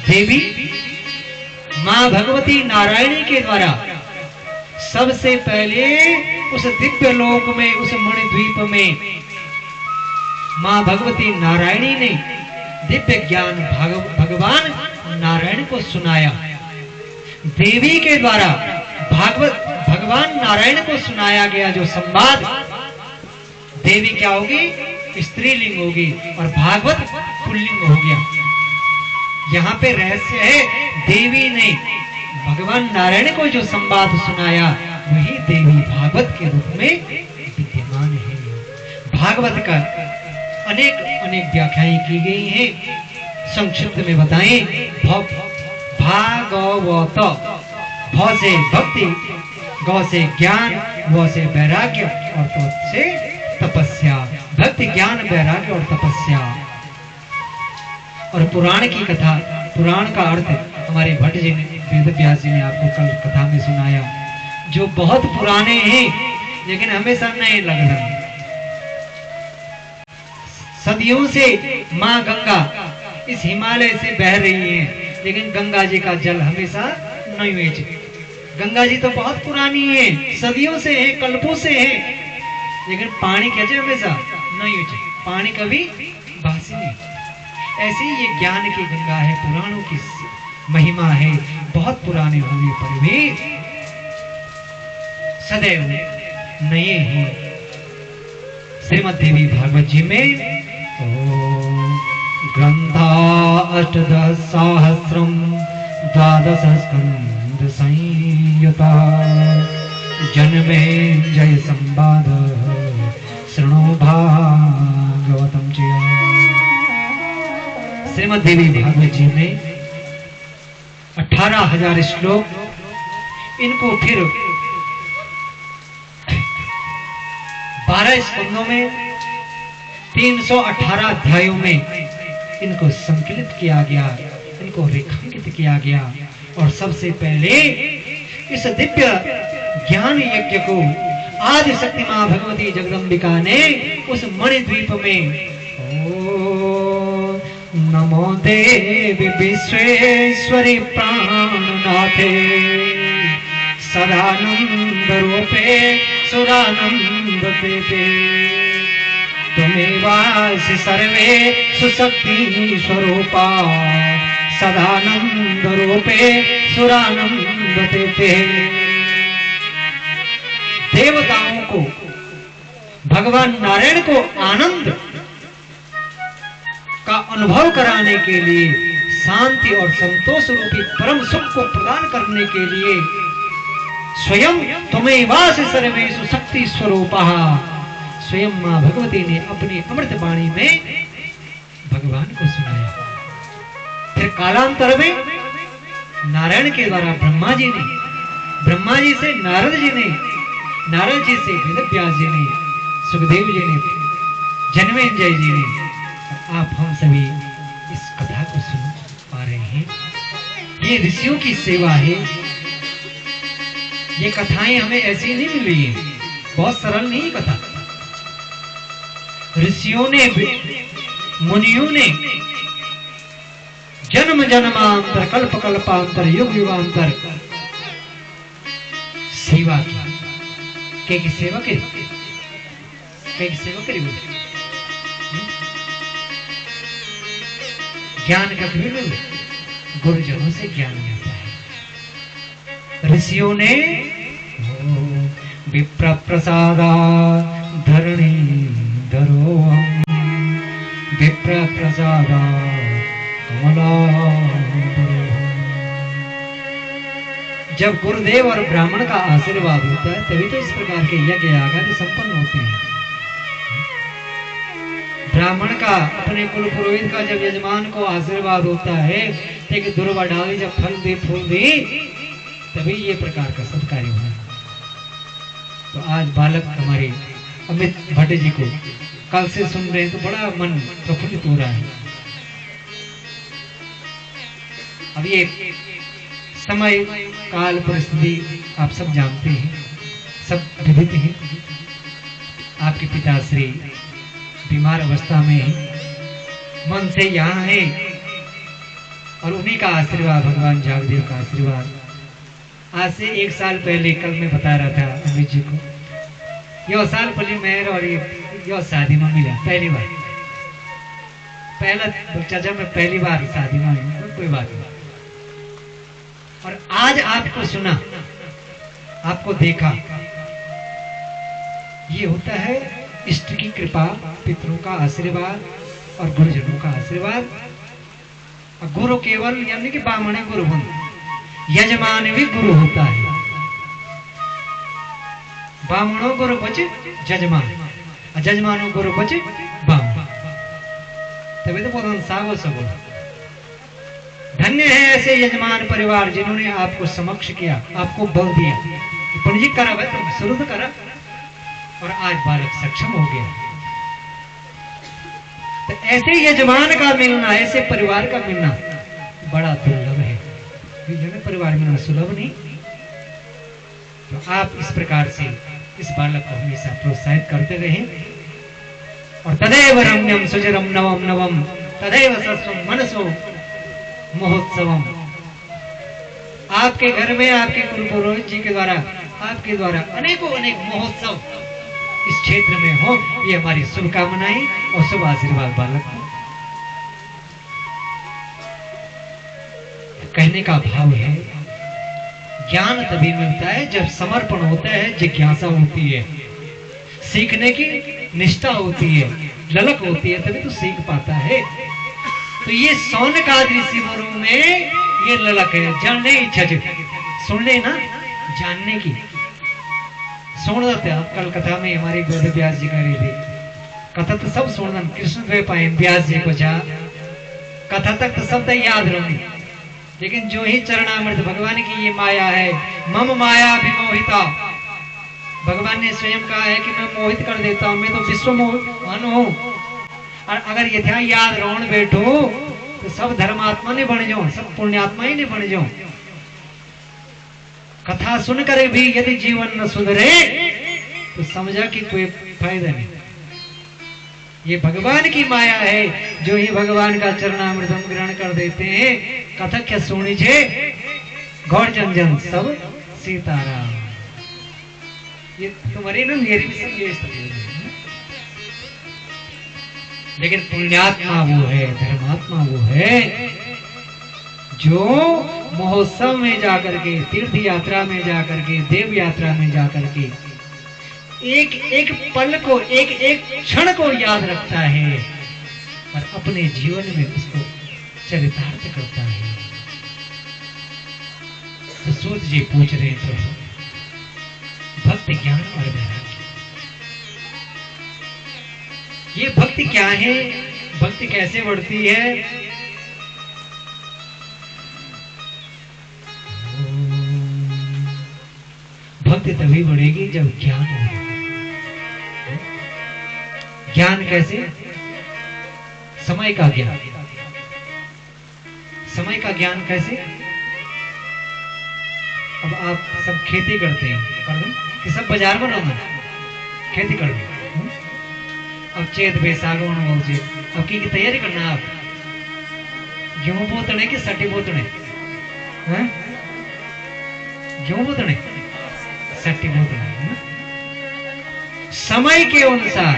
देवी मां भगवती नारायणी के द्वारा सबसे पहले उस दिव्य लोक में, उस मणिद्वीप में मां भगवती नारायणी ने दिव्य ज्ञान भगवान नारायण को सुनाया। देवी के द्वारा भगवान नारायण को सुनाया गया जो संवाद, देवी क्या होगी, स्त्रीलिंग होगी, और भागवत पुल्लिंग हो गया। यहाँ पे रहस्य है, देवी ने भगवान नारायण को जो संवाद सुनाया वही देवी भागवत के रूप में विद्यमान है। भागवत का अनेक अनेक व्याख्याएं की गई हैं, संक्षिप्त में बताएं। भागवत, भ से भक्ति, ग से ज्ञान, व से वैराग्य और त्वत् से तपस्या, भक्ति ज्ञान वैराग्य और तपस्या। और पुराण की कथा, पुराण का अर्थ हमारे भट्ट जी ने, वेद व्यास जी ने आपको कल कथा में सुनाया, जो बहुत पुराने हैं लेकिन हमेशा नए लग रहे हैं। सदियों से माँ गंगा इस हिमालय से बह रही है, लेकिन गंगा जी का जल हमेशा नहीं है। गंगा जी तो बहुत पुरानी है, सदियों से है, कल्पों से है, लेकिन पानी कैसे हमेशा नहीं है, पानी कभी बासी नहीं। ऐसे ही ये ज्ञान की गंगा है, पुराणों की महिमा है, बहुत पुराने होने पर भी सदैव नए हैं। श्रीमद्देवी भागवत जी में ग्रंथा अष्टदश सहस्रम द्वादश स्कंद संयुता जन्मे जय संवाद शृणु भागवतम च। श्रीमद्देवी भागवत जी में 18,000 श्लोक, इनको फिर 12 स्कंदों में 318 अध्यायों में इनको संकलित किया गया, इनको रेखांकित किया गया। और सबसे पहले इस दिव्य ज्ञान यज्ञ को आदि शक्ति मां भगवती जगदम्बिका ने उस मणिद्वीप में नमो देवी विश्वेश्वरी प्राणनाथे सदानंद रूपे सुरानंद देवे तुमेवासि सर्वे सुशक्ति स्वरूपा सदानंद रूपे सुरानंद देवे। देवताओं को, भगवान नारायण को आनंद का अनुभव कराने के लिए, शांति और संतोष रूपी परम सुख को प्रदान करने के लिए स्वयं त्वमेवासि सर्वेषु शक्ति स्वरूपा, स्वयं मां भगवती ने अपनी अमृत वाणी में भगवान को सुनाया। फिर कालांतर में नारायण के द्वारा ब्रह्मा जी ने, ब्रह्मा जी से नारद जी ने, नारद जी से वेद व्यास जी ने, सुखदेव जी ने, जन्मेजय जी ने। आप हम सभी इस कथा को सुन पा रहे हैं। ये ऋषियों की सेवा है। ये कथाएं हमें ऐसी नहीं मिली है, बहुत सरल नहीं कथा। ऋषियों ने, मुनियों ने जन्म जन्मांतर, कल्प कल्पांतर, युग युगांतर सेवा की। की सेवा करी, की सेवा करी बोले ज्ञान का भी गुरुजनों से ज्ञान मिलता है। ऋषियों ने विप्र प्रसादा धरणी धरो विप्र प्रसादा कमला। जब गुरुदेव और ब्राह्मण का आशीर्वाद होता है तभी तो इस प्रकार के यज्ञ यागादि संपन्न होते हैं। ब्राह्मण का, अपने कुल पुरोहित का जब यजमान को आशीर्वाद होता है कि दुर्वा डाली, जब फल दे फूल दे, तभी ये प्रकार का सत्कार्य होना। तो आज बालक हमारे अमित भट्ट जी को कल से सुन रहे हैं तो बड़ा मन प्रफुल्लित हो रहा है। अब ये समय काल परिस्थिति आप सब जानते हैं, सब विदित हैं। आपके पिताश्री बीमार अवस्था में मन से यहाँ है और उन्हीं का आशीर्वाद, भगवान जागदेव का आशीर्वाद। आज से 1 साल पहले, कल मैं बता रहा था अमित जी को, यो साल पहले मेहर और यो शादी में मिला पहली बार। पहला चाचा मैं पहली बार शादी में आई, कोई बात नहीं। और आज आपको सुना, आपको देखा, ये होता है इष्ट की कृपा, पितरों का आशीर्वाद और गुरुजनों का आशीर्वाद। और गुरु केवल यानी कि बामणे गुरु बन, यजमान भी गुरु होता है। बामणों गुरु बचे जजमान, जजमानों गुरु बचे बाम। तभी तो बोलते सागो सगो। धन्य है ऐसे यजमान परिवार जिन्होंने आपको समक्ष किया, आपको बल दिया, पंडित करा भाई, तुम शुरू तो करा, और आज बालक सक्षम हो गया। तो ऐसे यजमान का मिलना, ऐसे परिवार का मिलना बड़ा दुर्लभ है। परिवार मिलना सुलभ नहीं। तो आप इस प्रकार से इस बालक को हमेशा प्रोत्साहित करते रहें। और तदैव रम्यम सुजरम नवम नवम तदैव सस्वम मनसो महोत्सवम। आपके घर में आपके गुरु पुरोहित जी के द्वारा, आपके द्वारा अनेकों अनेक महोत्सव इस क्षेत्र में हो, ये हमारी शुभकामनाएं और शुभ आशीर्वाद बालक को। कहने का भाव है, ज्ञान तभी मिलता है जब समर्पण होता है, जिज्ञासा होती है, सीखने की निष्ठा होती है, ललक होती है, तभी तो सीख पाता है। तो ये सौनकादि शिविरों में ये ललक है, जानने की इच्छा, सुनने ना जानने की। सुन रहे कल कथा में हमारी गुरु व्यास जी कह रही थी, कथा तो सब सुन कृष्ण द्वे पाए व्यास जी को जा, कथा तक तो सब याद रहूंगी, लेकिन जो ही चरणामृत भगवान की ये माया है, मम माया विमोहिता, भगवान ने स्वयं कहा है कि मैं मोहित कर देता हूं, मैं तो विश्व मोहन हूं। और अगर यथा याद रोण बैठो तो सब धर्मात्मा ने बन जाओ, सब पुण्यात्मा ही ने बन जाओ। कथा सुनकर भी यदि जीवन न सुधरे तो समझा कि कोई फायदा नहीं। ये भगवान की माया है, जो ही भगवान का चरणामृतम ग्रहण कर देते हैं, कथा क्या सुनी छे गौर जन जन सब सीताराम। ये तुम्हारी ना मेरी भी सब ये स्थिति है। लेकिन पुण्यात्मा वो है, धर्मात्मा वो है जो महोत्सव में जाकर के, तीर्थ यात्रा में जाकर के, देव यात्रा में जाकर के एक एक पल को, एक एक क्षण को याद रखता है और अपने जीवन में उसको चरितार्थ करता है। तो सूत जी पूछ रहे थे, भक्ति ज्ञान और वैराग्य, ये भक्ति क्या है, भक्ति कैसे बढ़ती है? भक्ति तभी बढ़ेगी जब ज्ञान होगा। ज्ञान कैसे? समय का ज्ञान। समय का ज्ञान कैसे? अब आप सब खेती करते हैं, कर दो कि सब बाजार में रहना खेती कर दो। अब चेत बैसागो बोलते, अब की तैयारी करना, आप गेहूं बोतने की सटी बोतने, गेहूं बोतने सट्टी बोतने। समय के अनुसार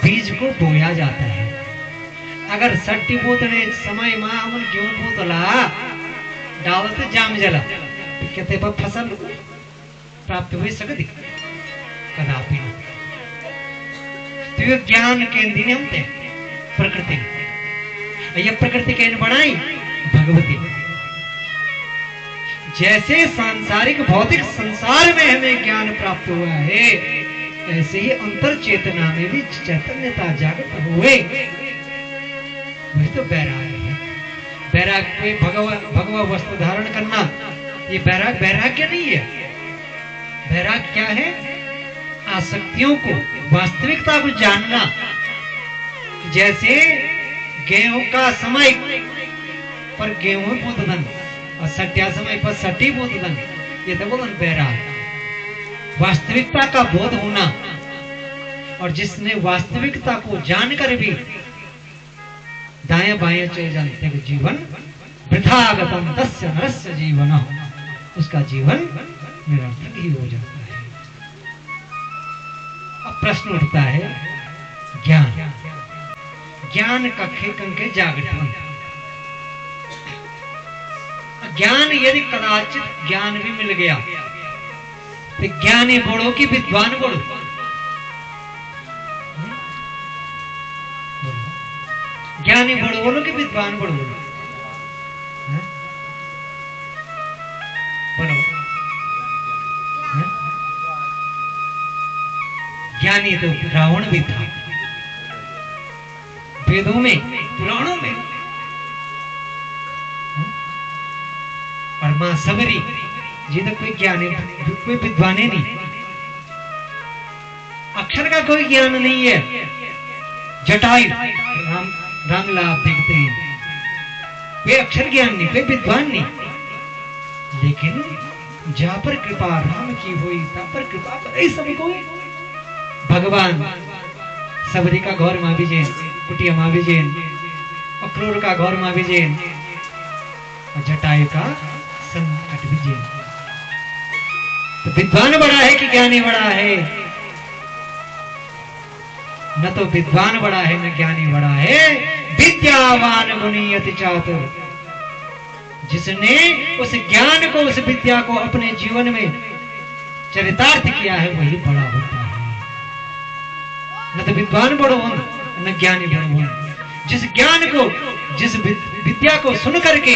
बीज को बोया जाता है। अगर सट्टी बोतने समय में हम गेहूं बोतला डालते जाम जला तो कहते पर फसल प्राप्त हो सकती कदापि नहीं। तो ये ज्ञान केंद्र हमते प्रकृति, ये प्रकृति केंद्र बनाई भगवती। जैसे सांसारिक भौतिक संसार में हमें ज्ञान प्राप्त हुआ है, ऐसे ही अंतर चेतना में भी चैतन्यता जागृत हुए, वही तो वैराग्य है। वैराग्य में भगवा वस्त्र धारण करना, ये वैराग्य नहीं है। वैराग्य क्या है? आसक्तियों को, वास्तविकता को जानना। जैसे गेहूं का समय पर गेहूं बोतदन और सट्या समय पर सटी बोतदन, ये तो बोलन वैराग्य, वास्तविकता का बोध होना। और जिसने वास्तविकता को जानकर भी दाएं बाएं चले जानते हैं, जीवन वृथागतम तस्य नरस्य जीवन, उसका जीवन निरर्थक ही हो जाता है। अब प्रश्न उठता है, ज्ञान ज्ञान कखे कंके जागृत। ज्ञान यदि कदाचित ज्ञान भी मिल गया तो ज्ञानी बड़ो की विद्वान बड़ो? ज्ञानी बड़ो बोलो कि विद्वान बड़ो बोलो? बोलो। ज्ञानी तो रावण भी था, वेदों में पुराणों में, और मां सबरी जी तो कोई ज्ञानी, कोई विद्वान नहीं, अक्षर का कोई ज्ञान नहीं है। जटायु रामला आप देखते हैं, वे अक्षर ज्ञान नहीं, वे विद्वान नहीं, लेकिन जहां पर कृपा राम की हुई तहां पर कृपा करे सबको। भगवान सबरी का घौर मां विजयन, कुटिया मां विजयन, अक्रूर का घौर मां विजयन और जटायु का संकट विजयन। तो विद्वान बड़ा है कि ज्ञानी बड़ा है? न तो विद्वान बड़ा है न ज्ञानी बड़ा है, विद्यावान मुनि अति चातुर। जिसने उस ज्ञान को, उस विद्या को अपने जीवन में चरितार्थ किया है वही बड़ा होता है। न तो विद्वान बड़ो हो न ज्ञानी बड़ो हो। जिस ज्ञान को, जिस विद्या को सुन करके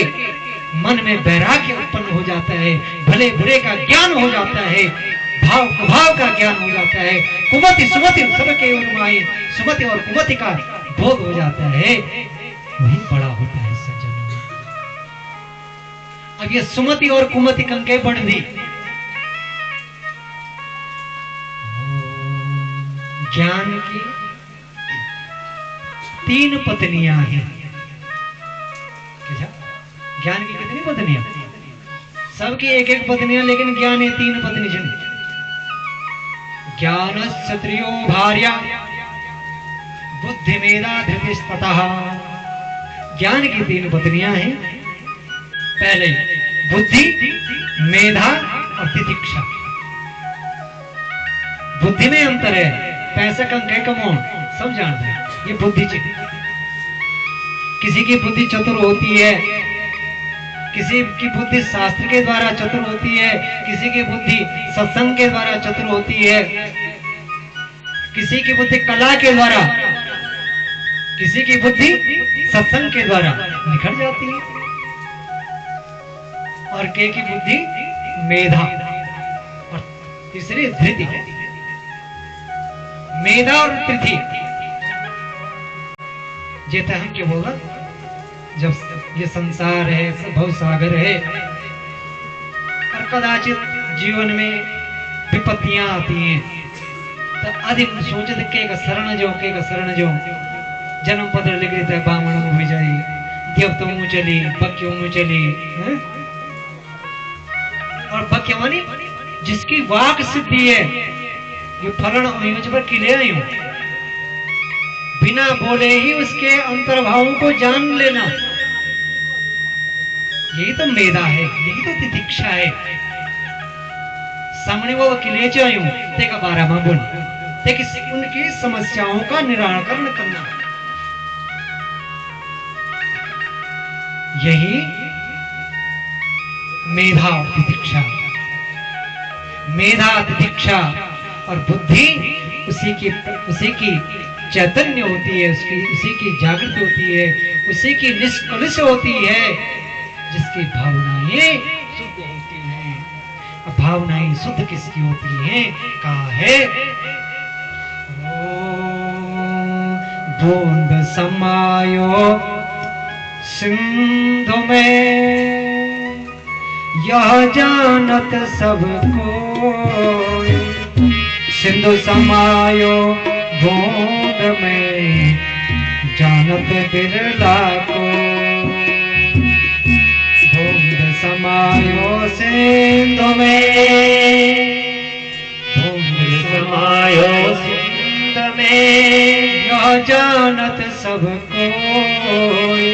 मन में वैराग्य उत्पन्न हो जाता है, भले बुरे का ज्ञान हो जाता है, भाव कुभाव का ज्ञान हो जाता है, कुमति सुमति सबके उन्माई, सुमति और कुमति का बोध हो जाता है, वही बड़ा होता है सज्जनों। अब ये सुमति और कुमति कंके बढ़ दी। ज्ञान की 3 पत्नियां हैं। ज्ञान की कितनी पत्नियां? सबकी एक एक पत्नियां, लेकिन ज्ञान है 3 पत्नी जन। ज्ञान क्षत्रियो भार्या बुद्धि मेधा धृतिस्ततः। ज्ञान की 3 पत्नियां हैं। पहले बुद्धि, मेधा और तितिक्षा। बुद्धि में अंतर है, पैसा कंके कमाओ सब जानते हैं, ये बुद्धि चाहिए। किसी की बुद्धि चतुर होती है, किसी की बुद्धि शास्त्र के द्वारा चतुर होती है, किसी की बुद्धि सत्संग के द्वारा चतुर होती है, किसी की बुद्धि कला के द्वारा, किसी की बुद्धि सत्संग के द्वारा निखर जाती है, और की बुद्धि मेधा और तीसरी धृति। मेधा और धृति जेता हम क्या बोला, जब ये संसार है, भव सागर है, और कदाचित जीवन में विपत्तियां आती हैं, तो अधिक सोचते के शरण जो जन्म पत्र लिख देता है, बामणों में जाई, देवतों में चली, बक्यों में चली है? और बक्य मानी जिसकी वाक सिद्धि है, ये फलन मुझ पर किले आई हूं, बिना बोले ही उसके अंतर्भावों को जान लेना, यही तो मेधा है, यही तो तितिक्षा है। सामने वो किले च आयु ते का बारे में बोल, ते उनकी समस्याओं का निराकरण करना, यही मेधा और तितिक्षा। मेधा, तितिक्षा और बुद्धि उसी की चैतन्य होती है, उसी की जागृति होती है, उसी की निष्कलुष होती है, जिसकी भावनाएं शुद्ध होती हैं। अब भावनाएं शुद्ध किसकी होती हैं? कहा है, बूंद समायो सिंधु में, यह जानत सब कोई। सिंधु समायो बूंद में, जानत बिरला को। बूंद समायो सिंधु में, बूंद समायो सिंधु में, यह जानत सब कोई।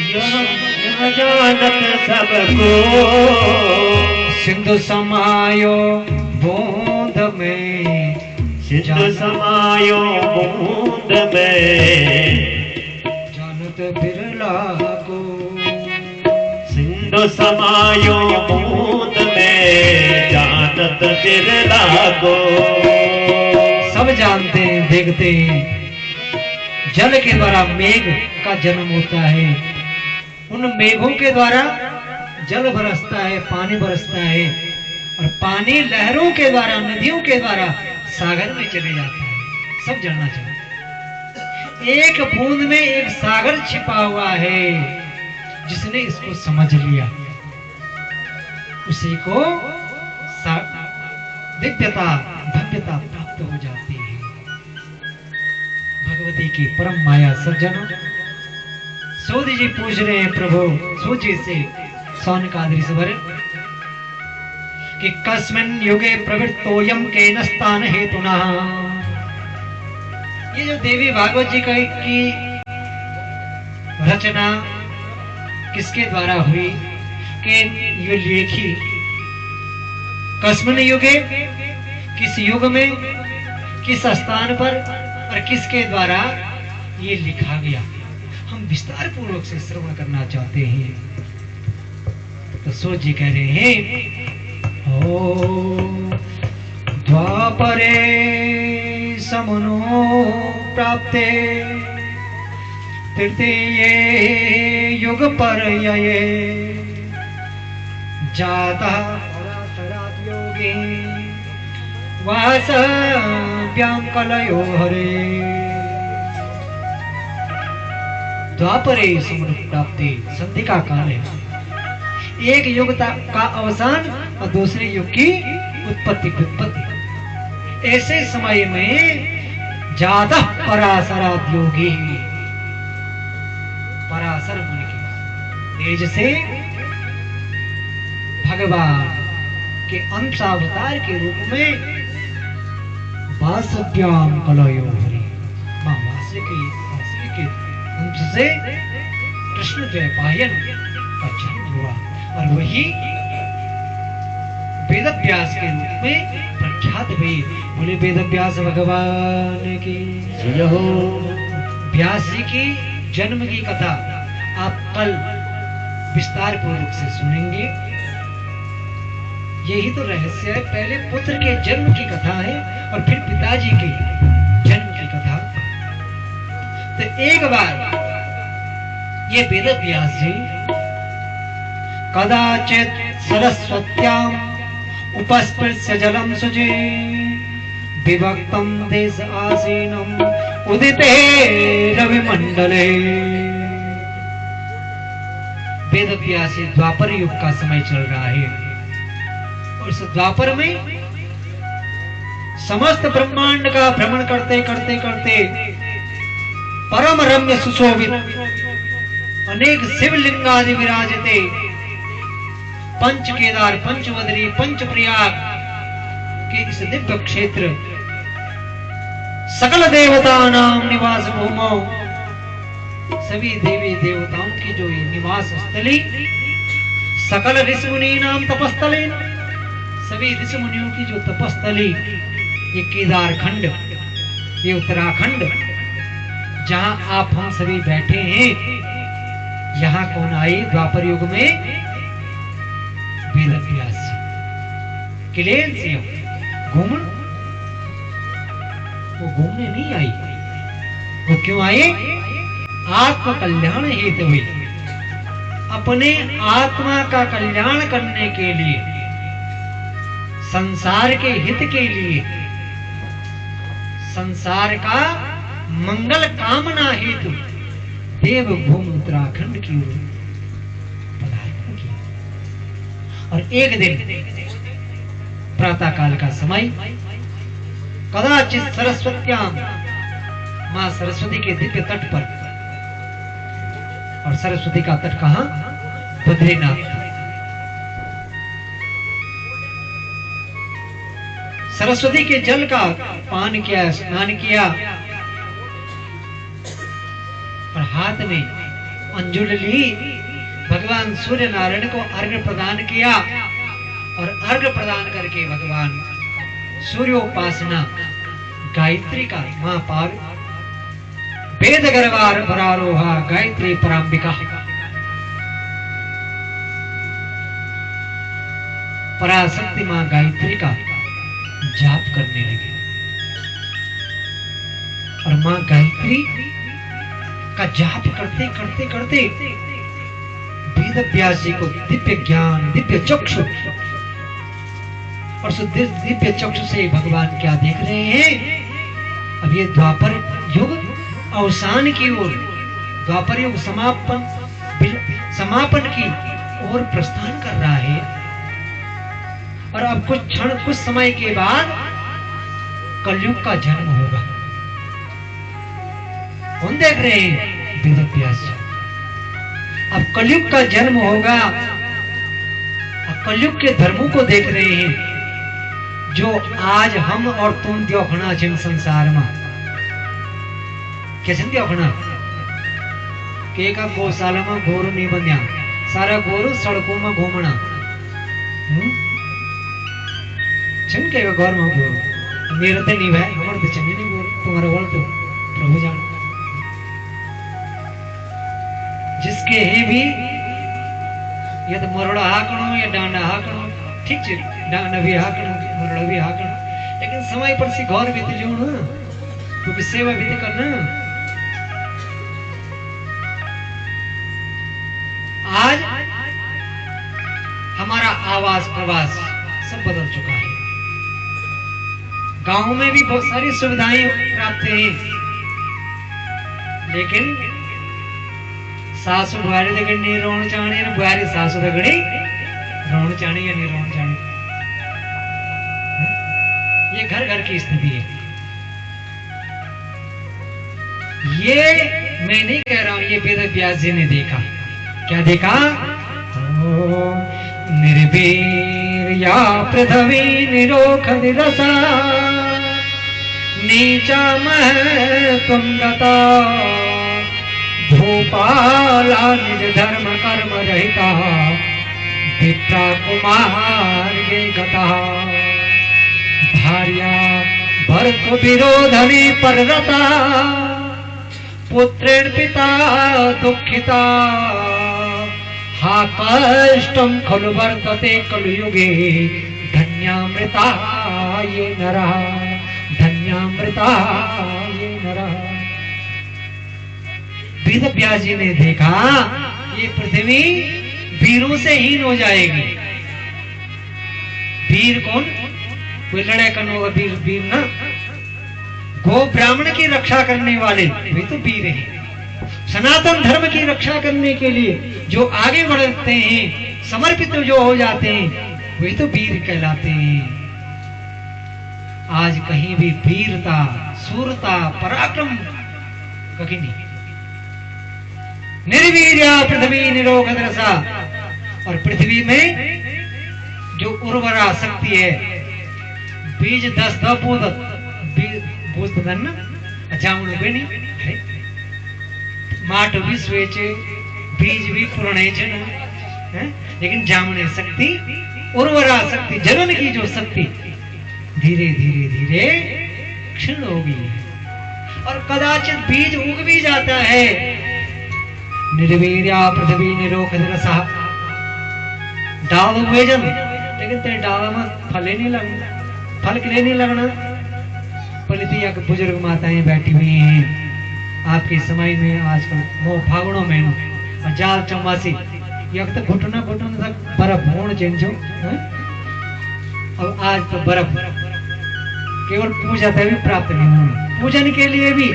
यह जानत सब कोई। सिंधु समायो बूंद में, सिंधु समायो बूंद में, जानत बिरला को। सिंधु समायो बूंद में, जानत बिरला को। सब जानते हैं, देखते हैं, जल के द्वारा मेघ का जन्म होता है, उन मेघों के द्वारा जल बरसता है, पानी बरसता है, और पानी लहरों के द्वारा, नदियों के द्वारा सागर में चले जाता है। सब जानना चाहिए, एक बूंद में एक सागर छिपा हुआ है। जिसने इसको समझ लिया उसी को दिव्यता, भव्यता प्राप्त हो जाती है। भगवती की परम माया सज्जनों, सूद जी पूछ रहे हैं प्रभु सूद जी से सौनकादि स्वर कि कस्मिन् युगे प्रवृत्तोयम केन स्थान हेतुना। ये जो देवी भागवत जी की रचना किसके द्वारा हुई कि ये लेखी कस्मिन् युगे, किस युग में, किस स्थान पर और किसके द्वारा ये लिखा गया, हम विस्तार पूर्वक से श्रवण करना चाहते हैं। तो सूत जी कह रहे हैं ओ द्वापरे समनो प्राप्ते तृतीये युग पर्यये जाता योगी वासव्याम कलयो हरे। द्वापरे समन प्राप्ति संधि का काल है, एक युग का अवसान और दूसरे युग की उत्पत्ति व्युत्पत्ति। ऐसे समय में ज्यादा पराशराद योगी, पराशर मुनि के तेज से भगवान के अंशावतार के रूप में वासव्याम कलयो हरि, मां वासुकी के अंश से कृष्ण द्वैपायन का जन्म हुआ और वही वेद व्यास के रूप में प्रख्यात हुए। बोले वेद व्यास भगवान की जय हो। व्यास जी की जन्म की कथा आप कल विस्तार पूर्वक से सुनेंगे। यही तो रहस्य है, पहले पुत्र के जन्म की कथा है और फिर पिताजी के जन्म की कथा। तो एक बार ये वेद व्यास जी कदाचित सरस्वत्याम उपस्पृश्य जलम सुजे विभक्तम देश आसीनम उदिते रविमंडले। वेद व्यास द्वापर युग का समय चल रहा है और इस द्वापर में समस्त ब्रह्मांड का भ्रमण करते करते करते परम रम्य सुशोभित अनेक शिवलिंगादि विराजते पंच केदार पंच बदरी पंच प्रयाग के इस दिव्य क्षेत्र सकल देवता नाम निवास भूमो, सभी देवी देवताओं की जो ये निवास स्थली, सकल ऋषि मुनि नाम तपस्थली, सभी ऋषि मुनियों की जो तपस्थली, ये केदार खंड, ये उत्तराखंड जहां आप हम सभी बैठे हैं, यहां कौन आए द्वापर युग में? वेद व्यास किलेन से घूमन, वो घूमने नहीं आई, वो क्यों आए? आत्म कल्याण हेतु हुई, अपने आत्मा का कल्याण करने के लिए, संसार के हित के लिए, संसार का मंगल कामना हेतु देवभूमि उत्तराखंड की ओर पदार्पण किया। और एक दिन प्रातः काल का समय, कदाचित सरस्वत्याम, मां सरस्वती के दिव्य तट पर, और सरस्वती का तट कहां? बद्रीनाथ। सरस्वती के जल का पान किया, स्नान किया और हाथ में अंजुल ली, भगवान सूर्य नारायण को अर्घ्य प्रदान किया और अर्घ्य प्रदान करके भगवान सूर्योपासना गायत्री का महापार वेद गर्भार परारोहा गायत्री परांबिका, पराशक्ति मां गायत्री का जाप करने लगे। और मां गायत्री का जाप करते करते करते वेद व्यास जी को दिव्य ज्ञान, दिव्य चक्षु, और दिव्य चक्षु से भगवान क्या देख रहे हैं? अब ये द्वापर युग अवसान की ओर, द्वापर युग समापन की ओर प्रस्थान कर रहा है। और अब कुछ क्षण, कुछ समय के बाद कलयुग का जन्म होगा। कौन देख रहे हैं? वेद व्यास जी। अब कलयुग का जन्म होगा, अब कलयुग के धर्मों को देख रहे हैं जो आज हम और तुम देखना जिन संसार में कैसे देखना के का गौशाला में गोरू नहीं बनिया, सारा गोरू सड़कों में घूमना। छन के घर में गोरू मेरे तो नहीं भाई, हमारे तो चंगे नहीं गोरू, तुम्हारा बोल तो प्रभु जान। जिसके है भी ये तो मरड़ा हाकणो या डांडा हाकणो, ठीक है डांडा भी हाकणो मरड़ा भी हाकणो, लेकिन समय पर से घर भी तो जो ना क्योंकि सेवा भी तो करना। आज हमारा आवास प्रवास सब बदल चुका है। गांव में भी बहुत सारी सुविधाएं प्राप्त हैं, लेकिन सासु बुआरी दगड़ी नहीं रोण चाणी और बुआरी सासु दगड़ी रोण चाणी या नहीं रोण चाणी, ये घर घर की स्थिति है। ये मैं नहीं कह रहा हूं, ये वेद व्यास जी ने देखा। क्या देखा? निर्वीर या पृथ्वी निरोख निरसा नीचा महत्वं गता भूपाला निज धर्म कर्म रहिता विप्रा कुमार्गे गता भार्या भर्तृ विरोधने पररता पुत्रेण पिता दुःखिता हा कष्टं खलु वर्तते कलयुगे धन्यामृता ये नरः धन्यामृता ये नरः। वेद व्यास जी ने देखा ये पृथ्वी वीरों से हीन हो जाएगी। वीर कौन? कोई लड़ाई करने होगा वीर, वीर ना गो ब्राह्मण की रक्षा करने वाले वे तो वीर हैं। सनातन धर्म की रक्षा करने के लिए जो आगे बढ़ते हैं, समर्पित जो हो जाते हैं, वे तो वीर कहलाते हैं। आज कहीं भी वीरता, सूरता, पराक्रम कहीं नहीं। निर्वीर्या पृथ्वी निरोग दृशा, और पृथ्वी में जो उर्वरा शक्ति है, बीज 10 जामुन भी नहीं है, माट भी स्वेचे बीज भी पुरणे है, लेकिन जामुने शक्ति उर्वरा शक्ति जनन की जो शक्ति धीरे धीरे धीरे क्षीण होगी और कदाचित बीज उग भी जाता है। निर्वीर्या पृथ्वी निरोख रसा डाल हुए जन, लेकिन तेरे डाल में फल नहीं लगना, फल के लिए नहीं लगना। पलितिया के बुजुर्ग माताएं बैठी हुई हैं आपके समय में आजकल वो फागुनों में और जाल चौमासी यक तो घुटना घुटना तक बर्फ मोड़ चेंजो। अब आज तो बर्फ केवल पूजा तक भी प्राप्त नहीं होगी, पूजन के लिए भी।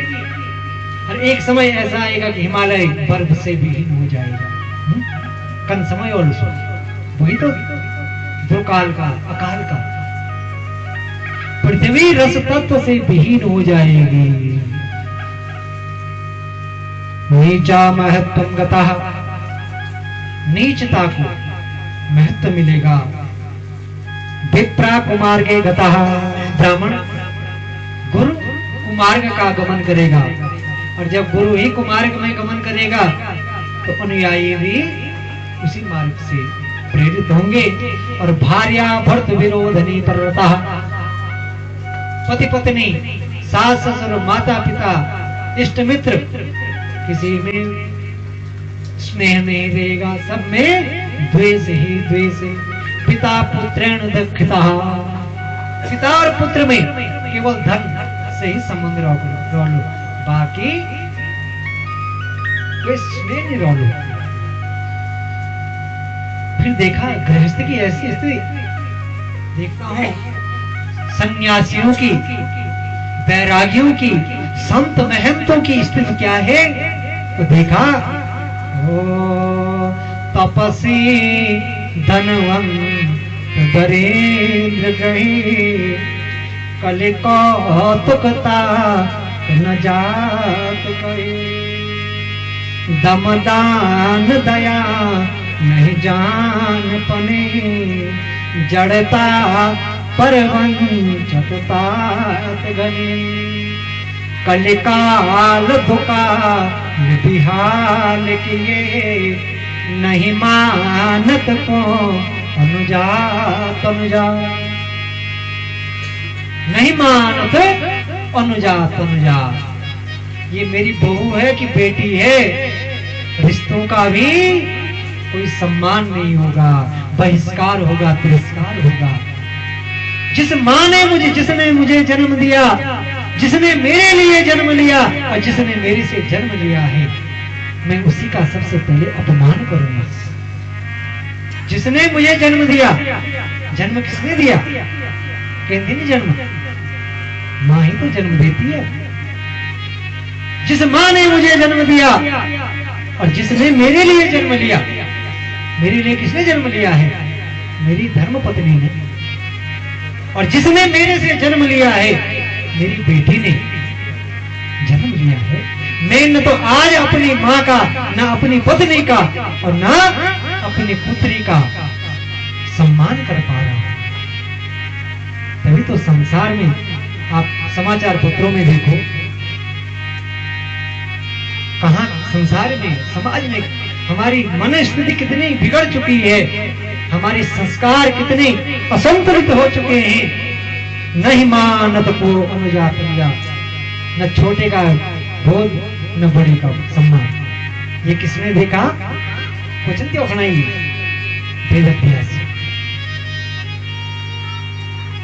और एक समय ऐसा आएगा कि हिमालय बर्फ से विहीन हो जाएगा। कन समय और वही तो दुर्काल का, अकाल का। पृथ्वी रस तत्व से विहीन हो जाएगी। नीचा महत्व गतः, नीचता को महत्व मिलेगा। विप्रा कुमार्गे गतः, ब्राह्मण गुरु कुमार्ग का गमन करेगा, और जब गुरु ही कुमार्ग में गमन करेगा तो अनुयायी भी उसी मार्ग से प्रेरित होंगे। और भार्या भर्तृ विरोधनी पररता, पति पत्नी सास ससुर माता पिता इष्ट मित्र किसी में स्नेह नहीं रहेगा, सब में द्वेष ही द्वेष। पिता पुत्रेण दुःखिता, पिता और पुत्र में केवल धन से ही संबंध रहो, बाकी कोई स्नेह नहीं रहो। फिर देखा गृहस्थ की ऐसी स्थिति देखता हूं, सन्यासियों की, वैरागियों की, संत महंतों की स्थिति क्या है तो देखा। ओ तपसी धनवंत दरिद्र गही कलिकौतुकता न जात कहे, दमदान दया नहीं जान पने, जड़ता परवंचत तात गने, कलिकाल धुका विहाल किए, नहीं मानत को अनुजात अनुजात, नहीं मानत अनुजात अनुजात। ये मेरी बहू है कि बेटी है, रिश्तों का भी कोई सम्मान नहीं होगा, बहिष्कार होगा, तिरस्कार होगा। जिस माँ ने मुझे, जिसने मुझे जन्म दिया, जिसने मेरे लिए जन्म लिया और जिसने मेरे से जन्म लिया है, मैं उसी का सबसे पहले अपमान करूंगा। जिसने मुझे जन्म दिया, जन्म किसने दिया? कहती नहीं जन्म, माँ ही तो जन्म देती है। जिस माँ ने मुझे जन्म दिया और जिसने मेरे लिए जन्म लिया, मेरे लिए किसने जन्म लिया है? मेरी धर्म पत्नी ने। और जिसने मेरे से जन्म लिया है, मेरी बेटी ने जन्म लिया है। मैं न तो आज अपनी माँ का, न अपनी पत्नी का और न अपनी पुत्री का सम्मान कर पा रहा हूं। तभी तो संसार में आप समाचार पत्रों में देखो, कहां संसार में, समाज में हमारी मन स्थिति कितनी बिगड़ चुकी है, हमारे संस्कार कितने असंतुलित हो चुके हैं। नहीं मानत को अनुजात अनुजात, न छोटे का बोध न बड़े का सम्मान। ये किसने देखा? क्वेश्चन क्यों खनाई वेद अभ्यास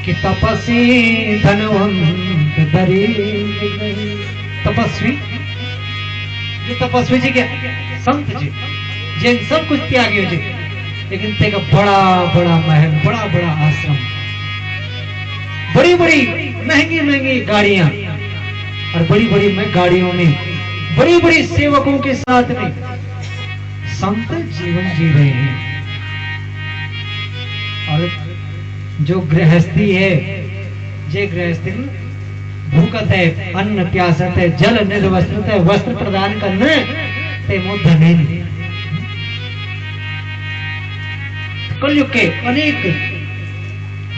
कि तपस्वी धनवंत दरिद्र, तपस्वी जो तपस्वी जी के संत जी जिन सब कुछ त्यागी जी, लेकिन तेरा बड़ा बड़ा महल, बड़ा बड़ा आश्रम, बड़ी बड़ी महंगी महंगी गाड़ियां और बड़ी बड़ी गाड़ियों में बड़ी बड़ी सेवकों के साथ में संत जीवन जी रहे हैं। और जो गृहस्थी है, जे गृहस्थी भूखत है, अन्न प्यासत है, जल निर्वस्त्रत है, वस्त्र प्रदान करने ते धने। कलयुग के अनेक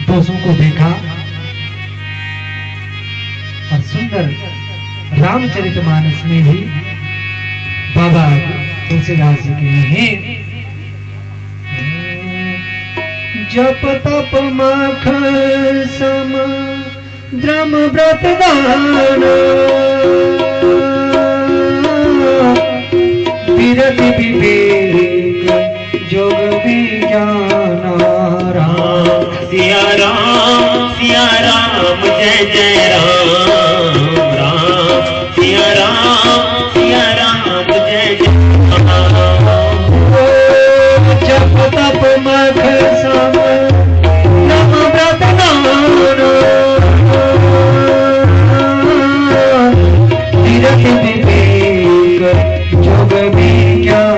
दोषों को देखा और सुंदर रामचरितमानस में भी बाबा तुलसीदास जी के हैं, जप तप माख सम द्रम व्रत दान, विरति विवेक जोग विज्ञान। राम सिया राम जय जय राम, राम सिया राम जय जय राम। जप तप मख सम नम व्रत दान, विरति विवेक जोग विज्ञान।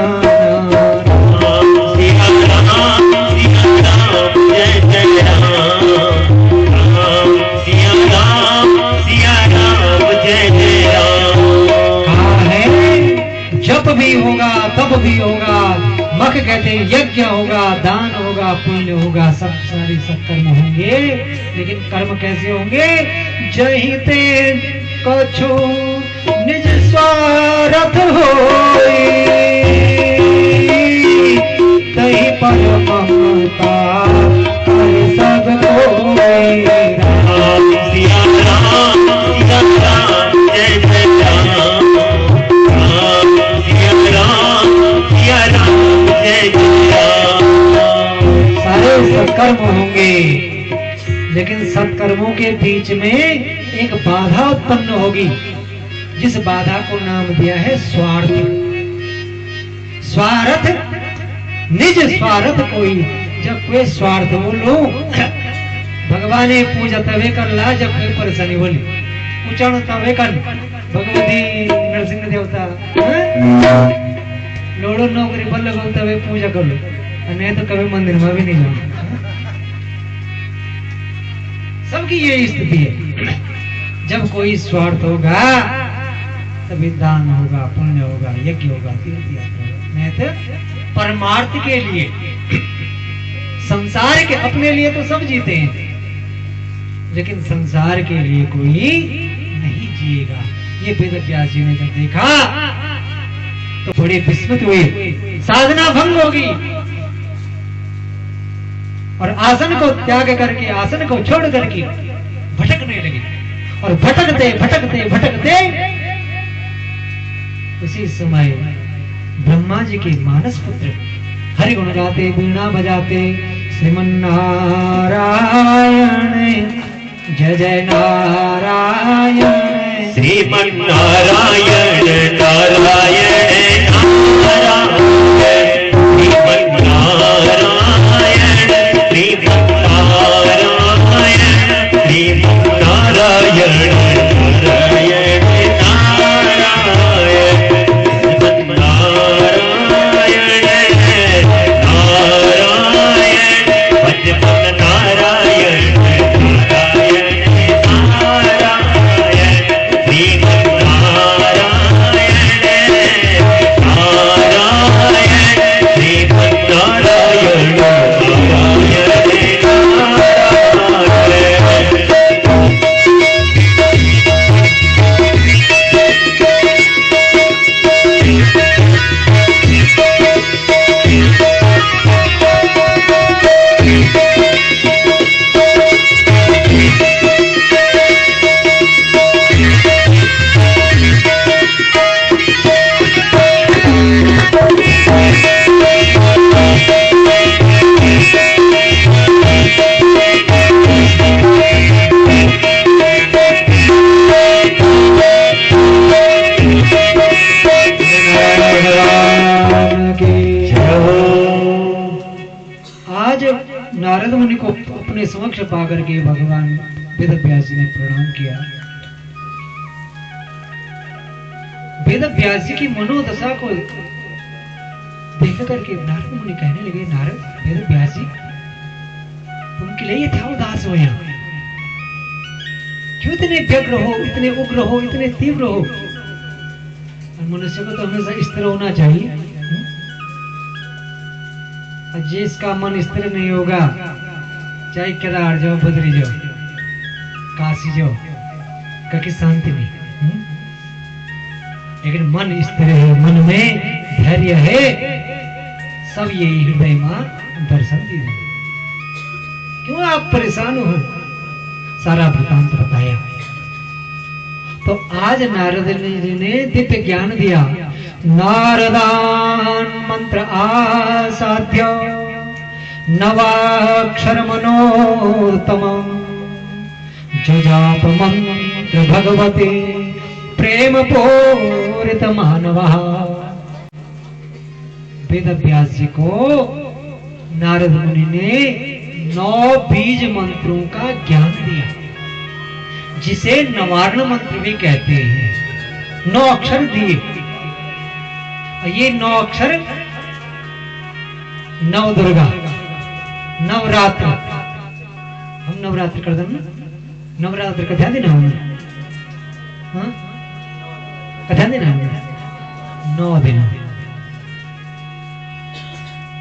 जप भी होगा, तप भी होगा, मख कहते हैं यज्ञ होगा, दान होगा, पुण्य होगा, सब सारी सत्कर्म होंगे, लेकिन कर्म कैसे होंगे? जही ते कछु निज स्वार्थ होई, तही पर ममता कर सब कोई। राम सिया राम जय जय राम, सारे सत्कर्म होंगे, लेकिन सत्कर्मों के बीच में एक बाधा उत्पन्न होगी, जिस बाधा को नाम दिया है स्वार्थ। स्वार्थ, निज स्वार्थ कोई, जब कोई स्वार्थ बोलो, भगवान पूजा तवे कर ला, जब कोई परेशानी बोली पूछाणो तवे कर भगवती नरसिंह देवता लोड़ो नौकरी पर लगो तवे पूजा कर लो, नहीं तो कभी मंदिर में भी नहीं जाओ। सबकी ये स्थिति है। जब कोई स्वार्थ होगा तभी दान होगा, पुण्य होगा, यज्ञ होगा, तीर्थ यात्रा होगा। नहीं तो परमार्थ के लिए, संसार के अपने लिए तो सब जीते हैं, लेकिन संसार के लिए कोई नहीं जिएगा। ये वेद व्यास जी ने जब देखा तो बड़े विस्मित हुए। साधना भंग होगी और आसन को त्याग करके, आसन को छोड़ करके भटकने लगे। और भटकते भटकते भटकते उसी समय ब्रह्मा जी के मानस पुत्र हरि गुण गाते, वीणा बजाते, श्रीमन्नारायण जय जय नारायण, श्रीमन्नारायण नारायण नारायण, श्रीमन्नारायण श्रीमन्नारायण श्रीमन्नारायण नारायण नारायण, श्रीमन्नारायण नारायण भजमन नारायण नारायण नारायण, श्रीमन्नारायण नारायण श्रीमन्नारायण नारायण नारद मुनि को अपने समक्ष पाकर के भगवान वेद व्यास जी ने प्रणाम किया। वेद व्यास जी की मनोदशा को देख करके नारद मुनि कहने लगे, नारद वेद व्यास जी तुम के लिए क्या उदास हो यहाँ? क्यों इतने व्यग्र हो, इतने उग्र हो, इतने तीव्र हो? मनुष्य को तो हमेशा स्थिर होना चाहिए। जिसका मन स्थिर नहीं होगा, चाहे केदार जाओ, बद्री जाओ, काशी जाओ, कहीं शांति नहीं। लेकिन मन स्थिर है, मन में धैर्य है, सब यही हृदय मां दर्शन दी। क्यों आप परेशान हो? सारा वृतांत बताया। तो आज नारद जी ने दिव्य ज्ञान दिया। नारदान मंत्र आसाध्य नवाक्षर मनोतम, जो जाप मंत्र भगवते प्रेम पूरित मानवा। वेद व्यास जी को नारद मुनि ने 9 बीज मंत्रों का ज्ञान दिया, जिसे नवार्ण मंत्र भी कहते हैं। 9 अक्षर दिए। ये 9 अक्षर नव दुर्गा, नवरात्र। हम नवरात्र कर दें ना, नवरात्र कथा देना हमने, हाँ कथा देना हमने 9 दिन।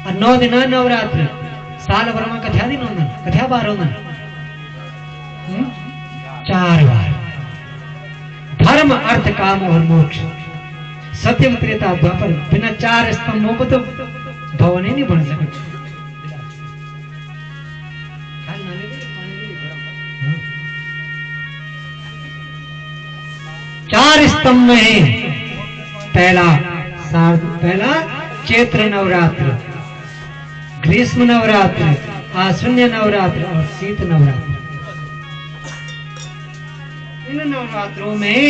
और 9 दिन नवरात्र, साल भर में कथा दिन होना, कथा बार होना 4 बार। धर्म अर्थ काम और मोक्ष, सत्य त्रेता द्वापर, बिना 4 स्तंभों को तो भवन ही नहीं बन सकते। 4 स्तंभ हैं। पहला चैत्र नवरात्र, ग्रीष्म नवरात्र, आश्विन नवरात्र और शीत नवरात्र। इन नवरात्रों में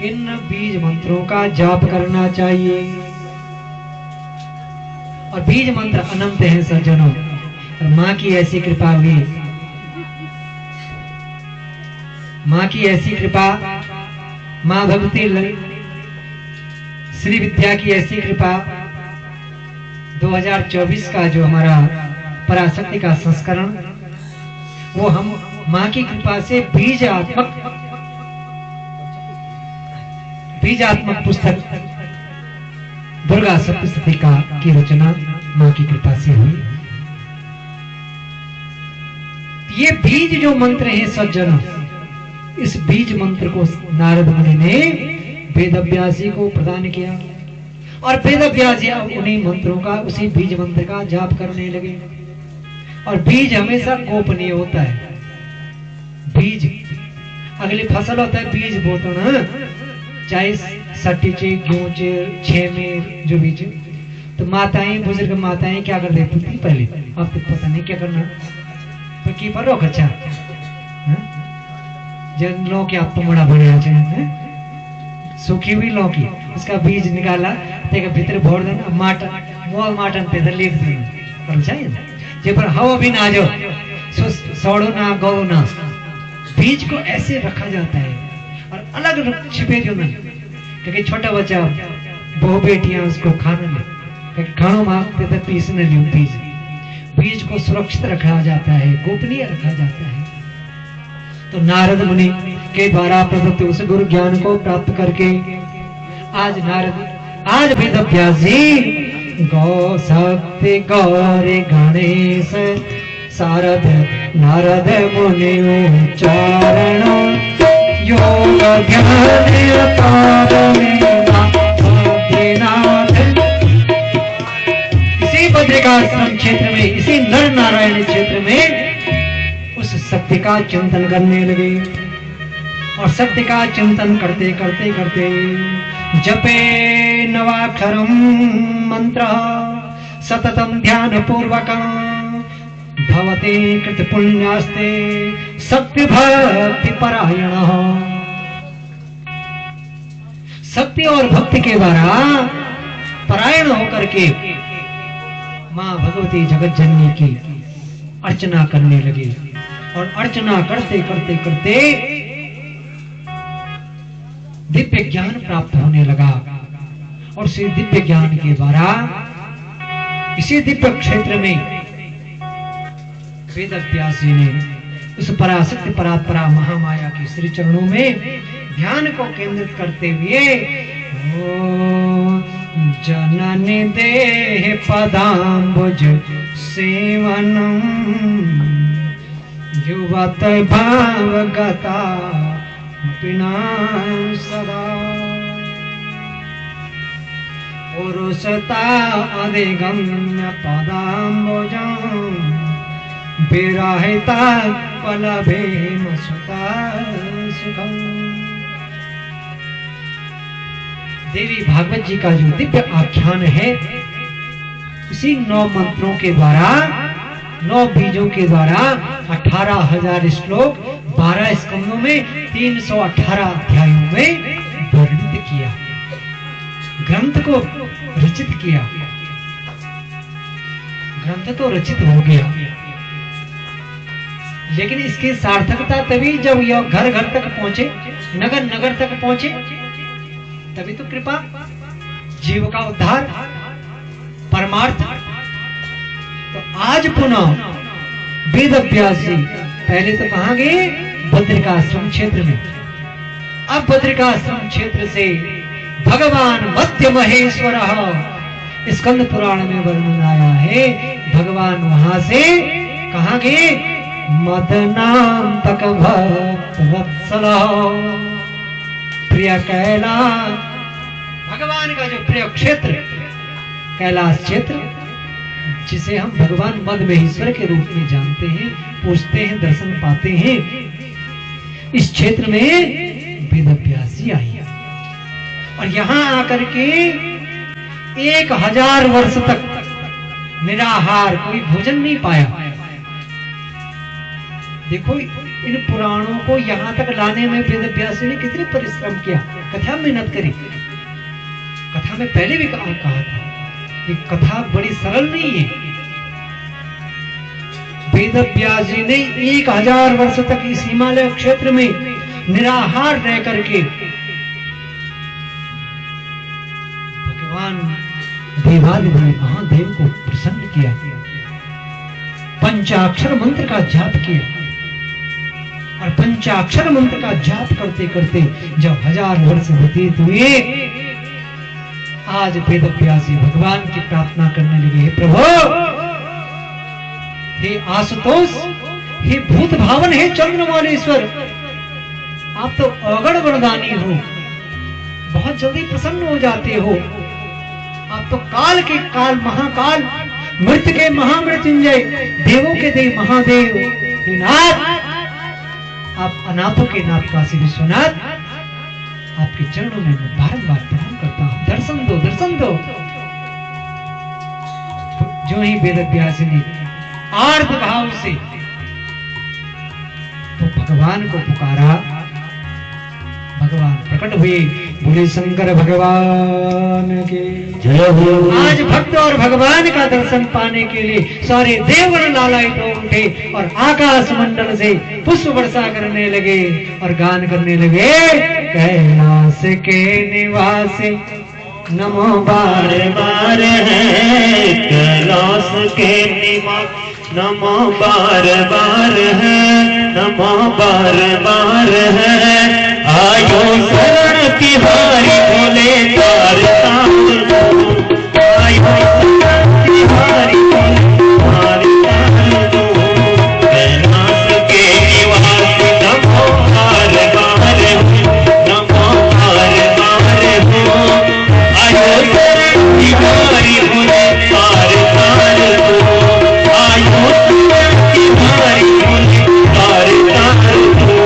इन बीज मंत्रों का जाप करना चाहिए। और बीज मंत्र अनंत है सज्जनों। और माँ की ऐसी कृपा हुई, माँ की ऐसी कृपा, माँ भगवती श्री विद्या की ऐसी कृपा। 2024 का जो हमारा पराशक्ति का संस्करण, वो हम माँ की कृपा से बीजात्मक बीजात्मक पुस्तक दुर्गा सप्तशती का की रचना मां की कृपा से हुई। ये बीज जो मंत्र है सज्जनों, इस बीज मंत्र को नारद मुनि ने वेदव्यासी को प्रदान किया और वेदव्यासी अब उन्हीं मंत्रों का, उसी बीज मंत्र का जाप करने लगे। और बीज हमेशा गोपनीय होता है। बीज अगली फसल होता है, बीज बोतो ना, चाहे सट्टी चे गेहूं चे छे में जो बीज, तो माताएं, बुजुर्ग माताएं क्या कर देती थी पहले, अब तो पता नहीं क्या करना, तो की पर रोक अच्छा जन लौकी आप तो बड़ा बढ़िया है, सूखी हुई लौकी, उसका बीज निकाला, तेरे भीतर भोर देना, माटन मोल माटन पे लिख देना, और चाहिए जे पर हवा भी ना जो सौड़ो ना गौ ना, बीज को ऐसे रखा जाता है और अलग छिपे जो ना, क्योंकि छोटा बच्चा बहु बेटियां उसको खाना ले, खाना मांगते थे पीसने लियो बीज, बीज को सुरक्षित रखा जाता है, गोपनीय रखा जाता है। तो नारद मुनि के द्वारा प्रदत्त उस गुरु ज्ञान को प्राप्त करके आज वेदव्यासी गौ शक्ति गौरी गणेश शारद नारद मुनि उच्चारण योग ध्यान इसी बद्रिकाश्रम क्षेत्र में, इसी नर नारायण क्षेत्र में उस सत्य का चिंतन करने लगे। और सत्य का चिंतन करते करते करते जपे नवाक्षरम मंत्र सततम ध्यान पूर्वकम भवते कृत पुण्यास्ते सत्य भक्ति परायण। सत्य और भक्ति के द्वारा परायण होकर के मां भगवती जगत जननी की अर्चना करने लगे। और अर्चना करते करते करते दिव्य ज्ञान प्राप्त होने लगा। और इसी दिव्य ज्ञान के द्वारा इसी दिव्य क्षेत्र में वेदव्यासी ने उस पराशक्ति परात्परा महामाया की श्री चरणों में ध्यान को केंद्रित करते हुए जननी देह पदाम्बुज सेवनम युवत भावगता बिना सदा पुरुषता अधिगम्य पदाम्बुजं विरहिता पलभेम सुता सुखम। देवी भागवत जी का जो दिव्य आख्यान है, इसी 9 मंत्रों के द्वारा, 9 बीजों के द्वारा 18,000 श्लोक 12 स्कंदों में 318 अध्यायों में वर्णित किया, ग्रंथ को रचित किया। ग्रंथ तो रचित हो गया, लेकिन इसकी सार्थकता तभी जब यह घर घर तक पहुंचे, नगर नगर तक पहुंचे, तभी तो कृपा, जीव का उद्धार, परमार्थ। तो आज पुनः वेदव्यासी पहले तो कहां गए, बद्रिकाश्रम क्षेत्र में। अब बद्रिकाश्रम क्षेत्र से भगवान मध्य महेश्वर, स्कंद पुराण में वर्णन आया है, भगवान वहां से कहां गए, मदनाम तक भक्त वत्सल प्रिय कैलाश। भगवान का जो प्रिय क्षेत्र कैलाश क्षेत्र, जिसे हम भगवान मद महेश्वर के रूप में जानते हैं, पूछते हैं, दर्शन पाते हैं, इस क्षेत्र में वेदव्यासी आई और यहां आकर के 1000 वर्ष तक निराहार, कोई भोजन नहीं पाया। देखो इन पुराणों को यहां तक लाने में वेदव्यासी ने कितनी परिश्रम किया, कथा मेहनत करी। कथा में पहले भी कहा था, ये कथा बड़ी सरल नहीं है। वेदव्यासी ने 1000 वर्ष तक इस हिमालय क्षेत्र में निराहार रह करके भगवान देवादिदेव महादेव को प्रसन्न किया, पंचाक्षर मंत्र का जाप किया और पंचाक्षर मंत्र का जाप करते करते जब 1000 वर्ष व्यतीत हुए, आज वेद व्यासी भगवान की प्रार्थना करने लगे, हे प्रभु, हे आशुतोष, हे भूत भावन, हे चंद्रमौलेश्वर, आप तो अगण वरदानी हो, बहुत जल्दी प्रसन्न हो जाते हो। आप तो काल के काल महाकाल, मृत्यु के महामृत्युंजय, देवों के देव महादेव, हे नाथ, आप अनाथों के नाथ काशी विश्वनाथ, आपके चरणों में मैं बारंबार प्रणाम करता हूं, दर्शन दो, दर्शन दो। जो ही वेद व्यास ने आर्त भाव से तो भगवान को पुकारा, भगवान प्रकट हुए। बोले शंकर भगवान के जय हो। आज भक्त और भगवान का दर्शन पाने के लिए सारे देवगण लालायित हो उठे और आकाश मंडल से पुष्प वर्षा करने लगे और गान करने लगे, कैलाश के निवासी नमो बार बार है कैलाश के निवास, नमो बार बार है, नमो बार बार है। आयो शरण तिहारी भोले तार तार दो, आयो शरण तिहारी भोले तार दो। कैलाश के निवासी नमो बार बार है, नमो बार बार हो। आयो शरण तिहारी भोले तार तार दो, आयो शरण तिहारी भोले तार तार दो।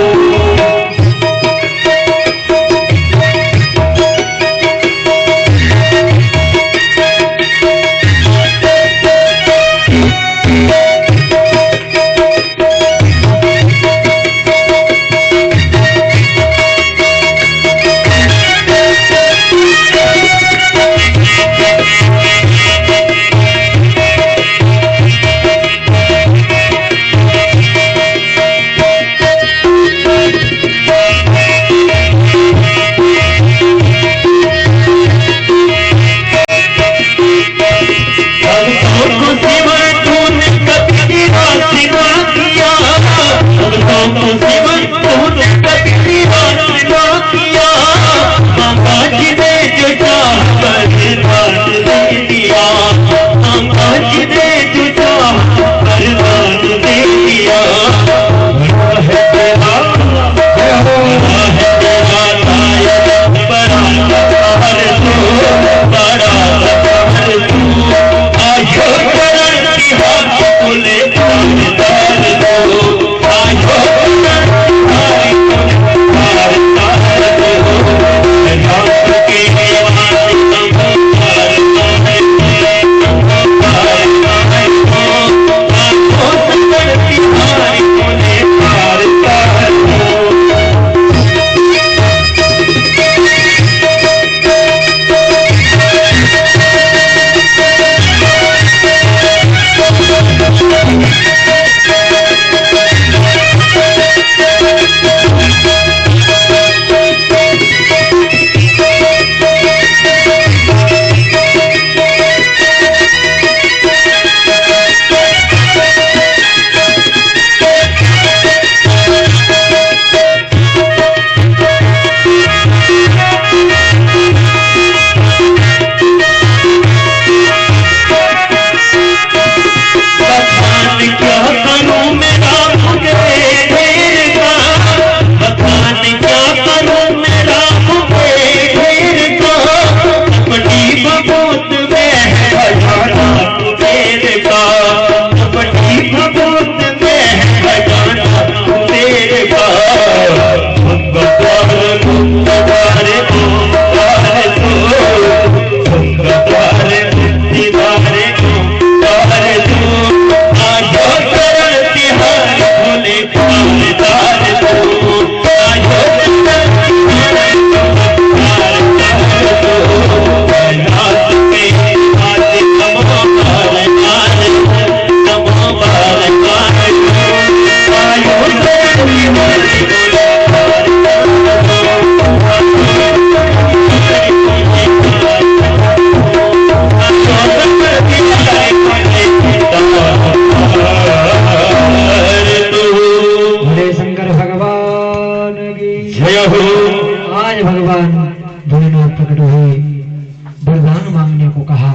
करने को कहा।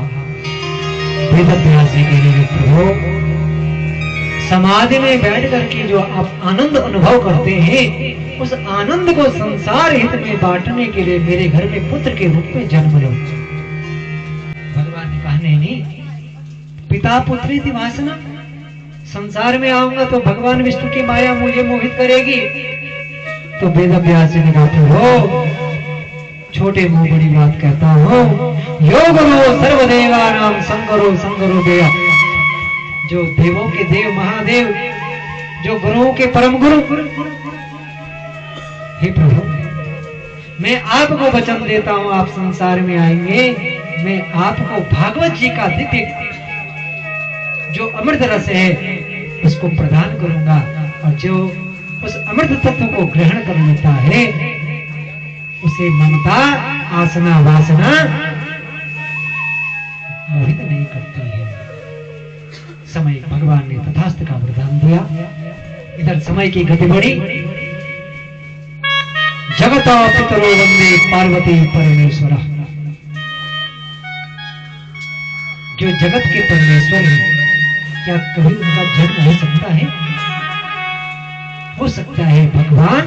वेदव्यास जी कहने लगे, प्रभु समाधि में बैठ करके जो आप आनंद अनुभव करते हैं, उस आनंद को संसार हित में बांटने के लिए मेरे घर में पुत्र के रूप में जन्म लो। भगवान ने कहा, नहीं, पिता पुत्री थी वासना, संसार में आऊंगा तो भगवान विष्णु की माया मुझे मोहित करेगी। तो वेदव्यास जी ने कहा, प्रभु छोटे मुंह बड़ी बात कहता हूं, योगरो सर्वदेवानाम संगरो संगरो देव। जो देवों के देव महादेव, जो गुरुओं के परम गुरु, हे प्रभु मैं आपको वचन देता हूं, आप संसार में आएंगे, मैं आपको भागवत जी का दिव्य जो अमृत रस है उसको प्रदान करूंगा, और जो उस अमृत तत्व को ग्रहण कर लेता है उसे ममता आसना वासना मोहित नहीं करती है। समय भगवान ने तथास्थ का वरदान दिया। इधर समय की गति बढ़ी। जगता पितरो वंदे पार्वती परमेश्वर। जो जगत के परमेश्वर हैं, क्या कभी उनका जन्म हो सकता है? हो सकता है। भगवान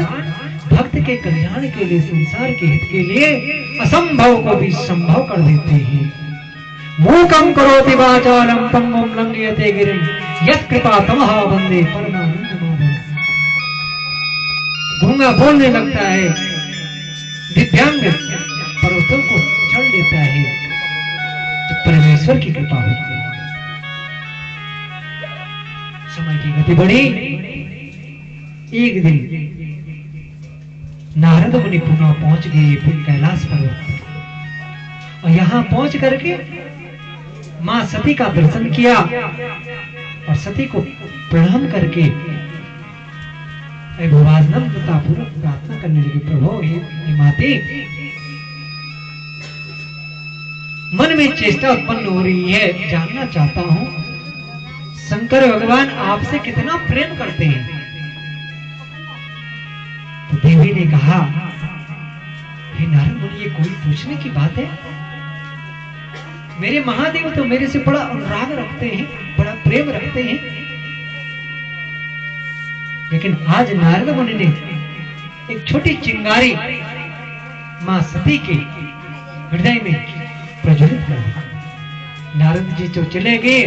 भक्त के कल्याण के लिए, संसार के हित के लिए असंभव को भी संभव कर देते हैं। मूकं करोति वाचालं पंगुं लंघयते गिरिं यत् कृपा तमहा वंदे परमानंद माधवम्। गूंगा बोलने लगता है, दिव्यांग पर्वतों को चढ़ लेता है, जब परमेश्वर की कृपा होती है। समय की गति बढ़ी। एक दिन नारद मुनि पुनः पहुंच गए कैलाश पर्वत पर, और पहुंच करके मां सती का दर्शन किया और सती को प्रणाम करके भुवाजनता पूर्वक प्रार्थना करने लगी, प्रभु हे माते, मन में चेष्टा उत्पन्न हो रही है, जानना चाहता हूं शंकर भगवान आपसे कितना प्रेम करते हैं। तो देवी ने कहा, हे नारद मुनि, ये कोई पूछने की बात है? मेरे महादेव तो मेरे से बड़ा अनुराग रखते हैं, बड़ा प्रेम रखते हैं, लेकिन आज नारद मुनि ने एक छोटी चिंगारी मां सती के हृदय में प्रज्वलित कर दी। नारद जी तो चले गए,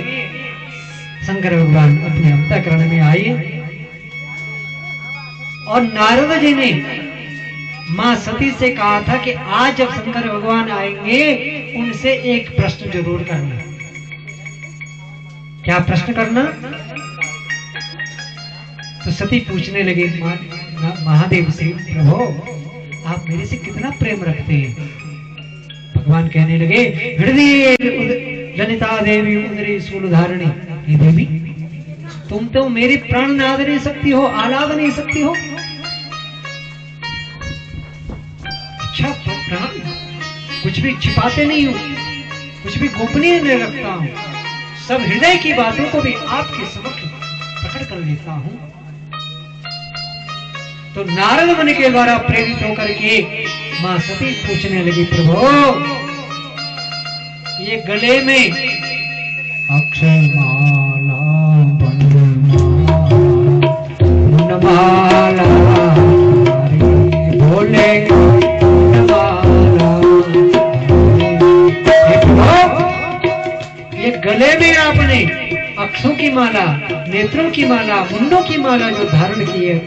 शंकर भगवान अपने अंतःकरण में आए, और नारद जी ने मां सती से कहा था कि आज जब शंकर भगवान आएंगे उनसे एक प्रश्न जरूर करना। क्या प्रश्न करना? तो सती पूछने लगे महादेव से, प्रभु आप मेरे से कितना प्रेम रखते हैं? भगवान कहने लगे, हृदय ललिता देवी उदरे शूलधारिणी। हे देवी, तुम तो मेरे प्राण नाद नहीं सकती हो, आलाद नहीं सकती हो। अच्छा, तो प्राण कुछ भी छिपाते नहीं हूं, कुछ भी गोपनीय नहीं रखता हूं, सब हृदय की बातों को भी आपके समक्ष प्रकट कर लेता हूं। तो नारद मुनि के द्वारा प्रेरित होकर के मां सती पूछने लगी, प्रभु ये गले में अक्षय माला बनमाला भोले ये गले में आपने अक्षों की माला, नेत्रों की माला, मुंडों की माला जो धारण की है,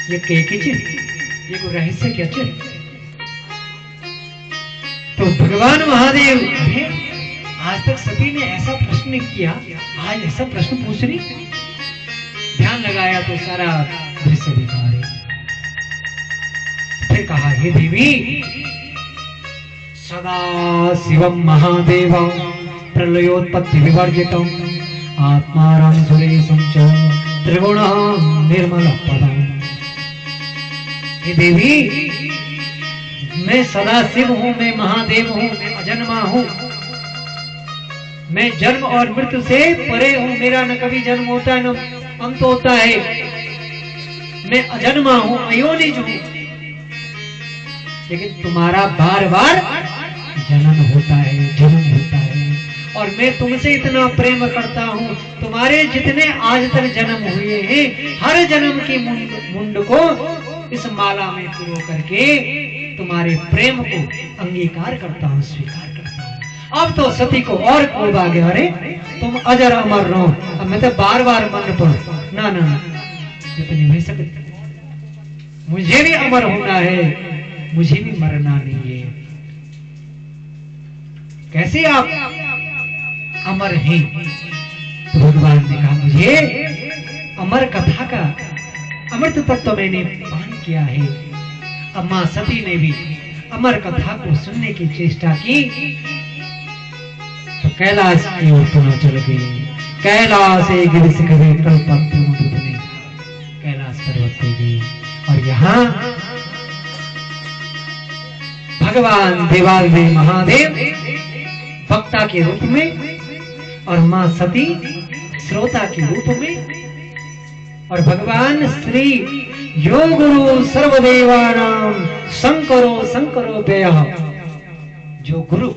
ये ये कोई रहस्य क्या चल? तो भगवान महादेव, आज तक सती ने ऐसा प्रश्न नहीं किया, आज ऐसा प्रश्न पूछ रही। ध्यान लगाया तो सारा दृश्य दिखा रही। फिर कहा, हे देवी, सदा शिवम महादेव प्रलयोत्पत्ति विवर्जितम आत्माराम सुरेशं च त्रिगुण निर्मल पदम। हे देवी, मैं सदा शिव हूं, मैं महादेव हूं, मैं अजन्मा हूं, मैं जन्म और मृत्यु से परे हूं, मेरा न कभी जन्म होता है न अंत होता है, मैं अजन्मा हूं, अयोनिज हूं, लेकिन तुम्हारा बार बार जन्म होता है, जन्म मैं तुमसे इतना प्रेम करता हूँ, तुम्हारे जितने आज तक जन्म हुए हैं हर जन्म की मुंड को इस माला में पिरो करके तुम्हारे प्रेम को अंगीकार करता हूँ, स्वीकार करता हूँ। अब तो सती को और कोब आ गया, अरे तुम अजर अमर रहो। अब मैं तो बार बार मन पर ना ना जितनी हो सकती, मुझे भी अमर होना है, मुझे भी मरना नहीं है। कैसे आप अमर हैं? तो भगवान ने कहा मुझे अमर कथा का अमृत तत्व मैंने पान किया है। अब मां सती ने भी अमर कथा को सुनने की चेष्टा की तो कैलाश की ओर पुनः चल गई। कैलाश गिर सिखरे कल्पत्रु ने कैलाश पर्वत पे गई और यहाँ भगवान देवालय महादेव वक्ता के रूप में और मां सती श्रोता के रूप में और भगवान श्री यो गुरु सर्वदेवानां शंकरो व्ययः, जो गुरु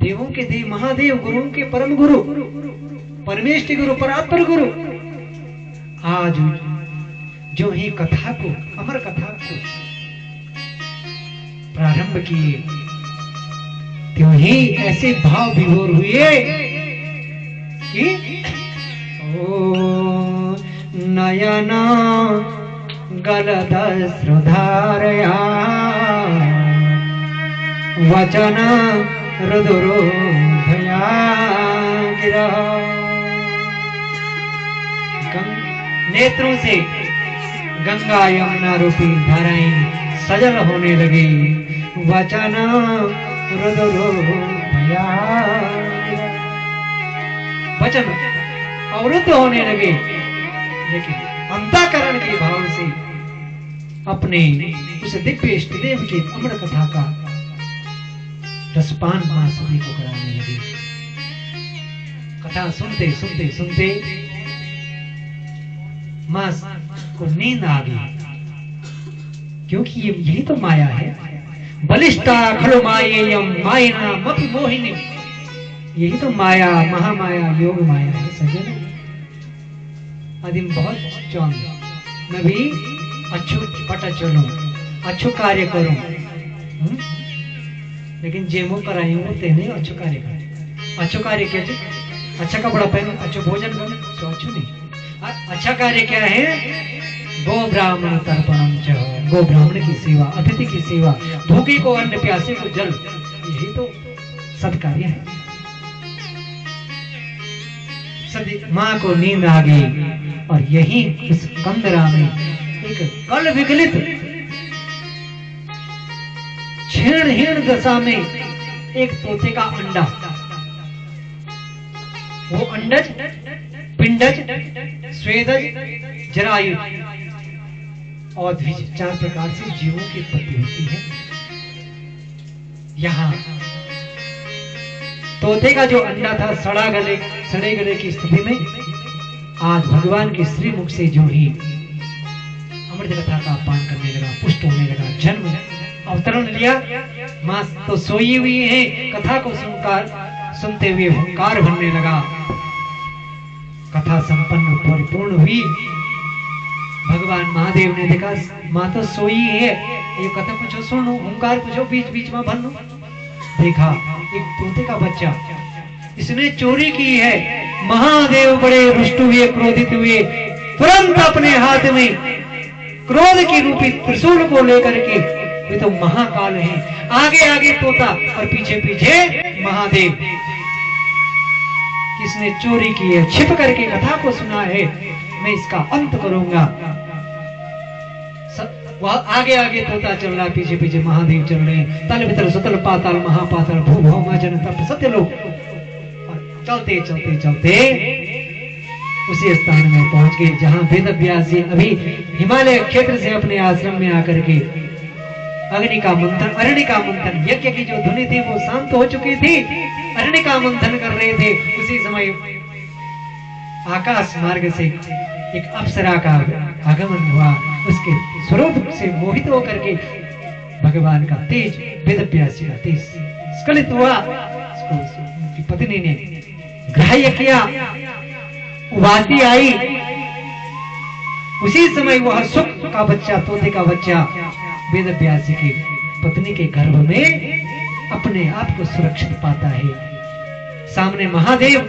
देवों के देव महादेव गुरुओं के परम गुरु परमेष्टि गुरु परात्पर गुरु आज जो ही कथा को अमर कथा को प्रारंभ किए त्यों ही ऐसे भाव विभोर हुए कि ओ नयना गलदश्रुधारया वचना रुदुरोधया गिरा। नेत्रों से गंगा यमुना रूपी धाराएं सजल होने लगी। वचना रुदुरोधया गिरा, वचन अवरुद्ध होने लगे, लेकिन अंतःकरण के भाव से अपने उस दिव्य इष्टदेव की अमर कथा का रसपान मां सती को कराने लगी। कथा सुनते सुनते सुनते मां को नींद आ गई, क्योंकि यही तो माया है। बलिष्ठा खलु मायेयम मायना मपि मोहिनी, यही तो माया महामाया योग माया है सजन। आदिम बहुत चौन मैं भी अच्छो पटा चलो अच्छो कार्य करूं, लेकिन जेमो कराई वो तेने अच्छो कार्य कर। अच्छो कार्य क्या है? अच्छा कपड़ा पहनो, अच्छो भोजन करो, सो अच्छो नहीं। अच्छा कार्य क्या है? गो ब्राह्मण तर्पणम च, गो ब्राह्मण की सेवा, अतिथि की सेवा, भूखे को अन्न प्यासे को जल, यही तो सत्कार्य है। मां को नींद आ गई और यही इस कंदरा में एक कल विगलित क्षीण दशा में एक तोते का अंडा, वो अंडज पिंडज स्वेदज जरायु और द्विज, 4 प्रकार से जीवों की उत्पत्ति होती है। यहाँ तोते का जो अंडा था सड़े गले की स्थिति में आज भगवान के श्री मुख से जो ही अमृत कथा का पान करने लगा, पुष्ट होने लगा, जन्म अवतरण लिया। मां तो सोई हुई है, कथा को सुनते हुए हुंकार भरने लगा। कथा संपन्न परिपूर्ण हुई। भगवान महादेव ने देखा मां तो सोई है, ये कथा कुछ सुनो, हुंकार कुछ बीच बीच में भरनो। देखा एक तोते का बच्चा, इसने चोरी की है। महादेव बड़े रुष्ट हुए, क्रोधित हुए, तुरंत अपने हाथ में क्रोध की रूपी त्रिशूल को लेकर के, वे तो महाकाल हैं, आगे आगे तोता और पीछे पीछे महादेव, किसने चोरी की है, छिप करके कथा को सुना है, मैं इसका अंत करूंगा। वह आगे आगे तोता चल रहा, पीछे पीछे महादेव चल रहे हैं। तल वितल सुतल पाताल महापाताल भू भौ मजन तप सत्यलोक। चलते चलते चलते उसी स्थान में पहुंच गए जहां वेद व्यास जी अभी हिमालय क्षेत्र से अपने आश्रम में आकर के अग्नि का मंथन यज्ञ की जो धुनी थी वो शांत हो चुकी थी। अग्नि का मंथन कर रहे थे। उसी समय आकाश मार्ग से एक अप्सरा का आगमन हुआ। उसके स्वरूप से मोहित होकर के भगवान का तेज, वेद व्यास जी का तेज स्खलित हुआ। उसको कि पत्नी ने ग्राह्य किया, उबासी आई। उसी समय वह सुख का बच्चा, तोते का बच्चा वेद व्यास जी की पत्नी के गर्भ में अपने आप को सुरक्षित पाता है। सामने महादेव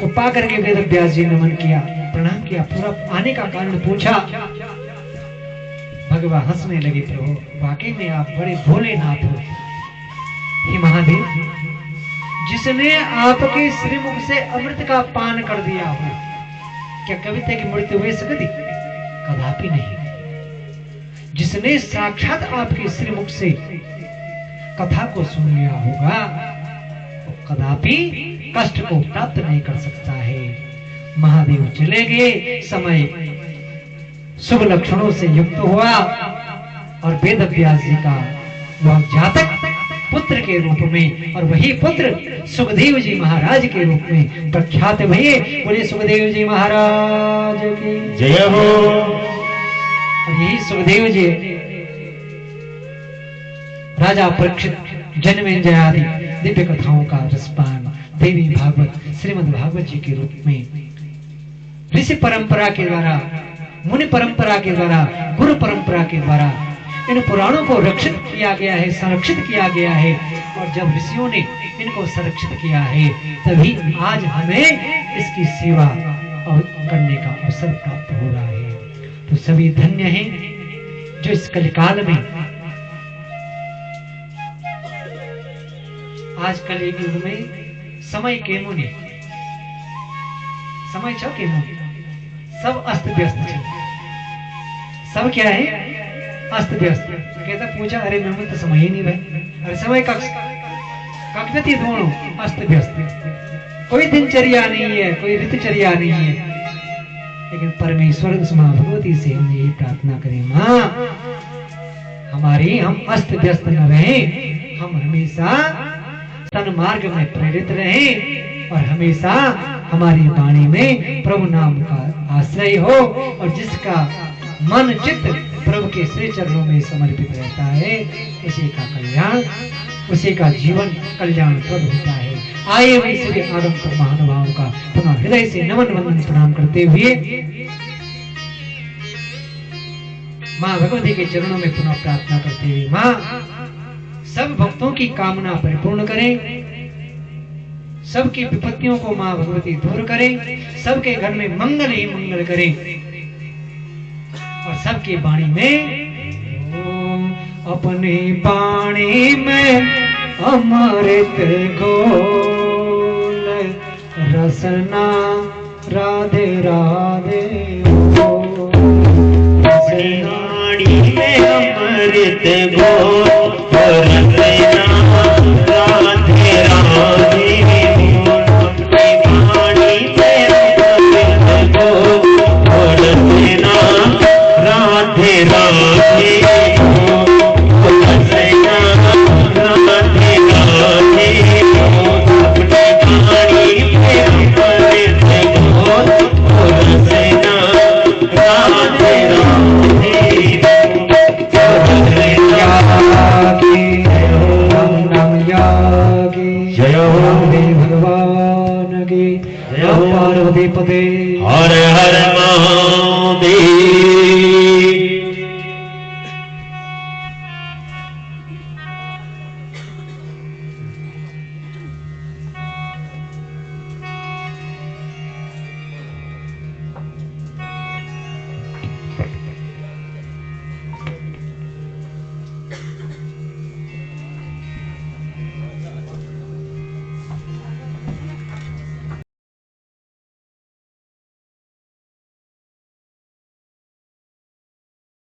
को पाकर के वेद व्यास जी ने नमन किया, प्रणाम किया, पूरा आने का कारण पूछा। भगवान हंसने लगे, प्रभु वाकई में आप बड़े भोलेनाथ हो। हे महादेव, जिसने आपके श्रीमुख से अमृत का पान कर दिया हो, क्या कविता की मृत्यु हुई सकती? कदापि नहीं। जिसने साक्षात आपके श्रीमुख से कथा को सुन लिया होगा, वो कदापि कष्ट को प्राप्त नहीं कर सकता है। महादेव चले गए, समय शुभ लक्षणों से युक्त हुआ और वेद व्यास जी का वह जातक पुत्र के रूप में, और वही पुत्र सुखदेव जी महाराज के रूप में प्रख्यात हुए। बोले सुखदेव जी महाराज की जय हो। और यही सुखदेव जी राजा परीक्षित, जन्मेजय आदि दिव्य कथाओं का रसपान देवी भागवत, श्रीमद् भागवत जी के रूप में ऋषि परंपरा के द्वारा, मुनि परंपरा के द्वारा, गुरु परंपरा के द्वारा इन पुराणों को रक्षित किया गया है, संरक्षित किया गया है। और जब ऋषियों ने इनको संरक्षित किया है, तभी आज हमें इसकी सेवा और करने का अवसर प्राप्त हो रहा है। तो सभी धन्य हैं जो इस कलिकाल में, आजकल एक युग में समय के मुनि, समय छो के मुनि, सब अस्त व्यस्त है। सब क्या है? अस्त व्यस्त। कहता पूछा, अरे मैं तो समय ही नहीं भाई। अरे समय का व्यतीत दोनों अस्त व्यस्त, कोई दिनचर्या नहीं है, कोई ऋतुचर्या नहीं है। लेकिन परमेश्वर मां भगवती से हम यही प्रार्थना करें, मां हमारी हम अस्त व्यस्त न रहें, हम हमेशा सन्मार्ग में प्रेरित रहें और हमेशा हमारी वाणी में प्रभु नाम का आश्रय हो। और जिसका मन चित्त प्रभु के श्री चरणों में समर्पित रहता है, उसी का कल्याण, उसी का जीवन कल्याणप्रद होता है। आए हुए सभी आगंतुक महानुभावों का पुनः हृदय से नमन वंदन प्रणाम करते हुए मां भगवती के चरणों में पुनः प्रार्थना करते हुए, मां सब भक्तों की कामना परिपूर्ण करें, सबकी विपत्तियों को मां भगवती दूर करें, सबके घर में मंगल ही मंगल करें और सबकी वाणी में अपनी वाणी में अमृत घोल रसना राधे राधे वाणी में अमृत घोल रसना राधे राधे पार्वती पते हर हर महादेव।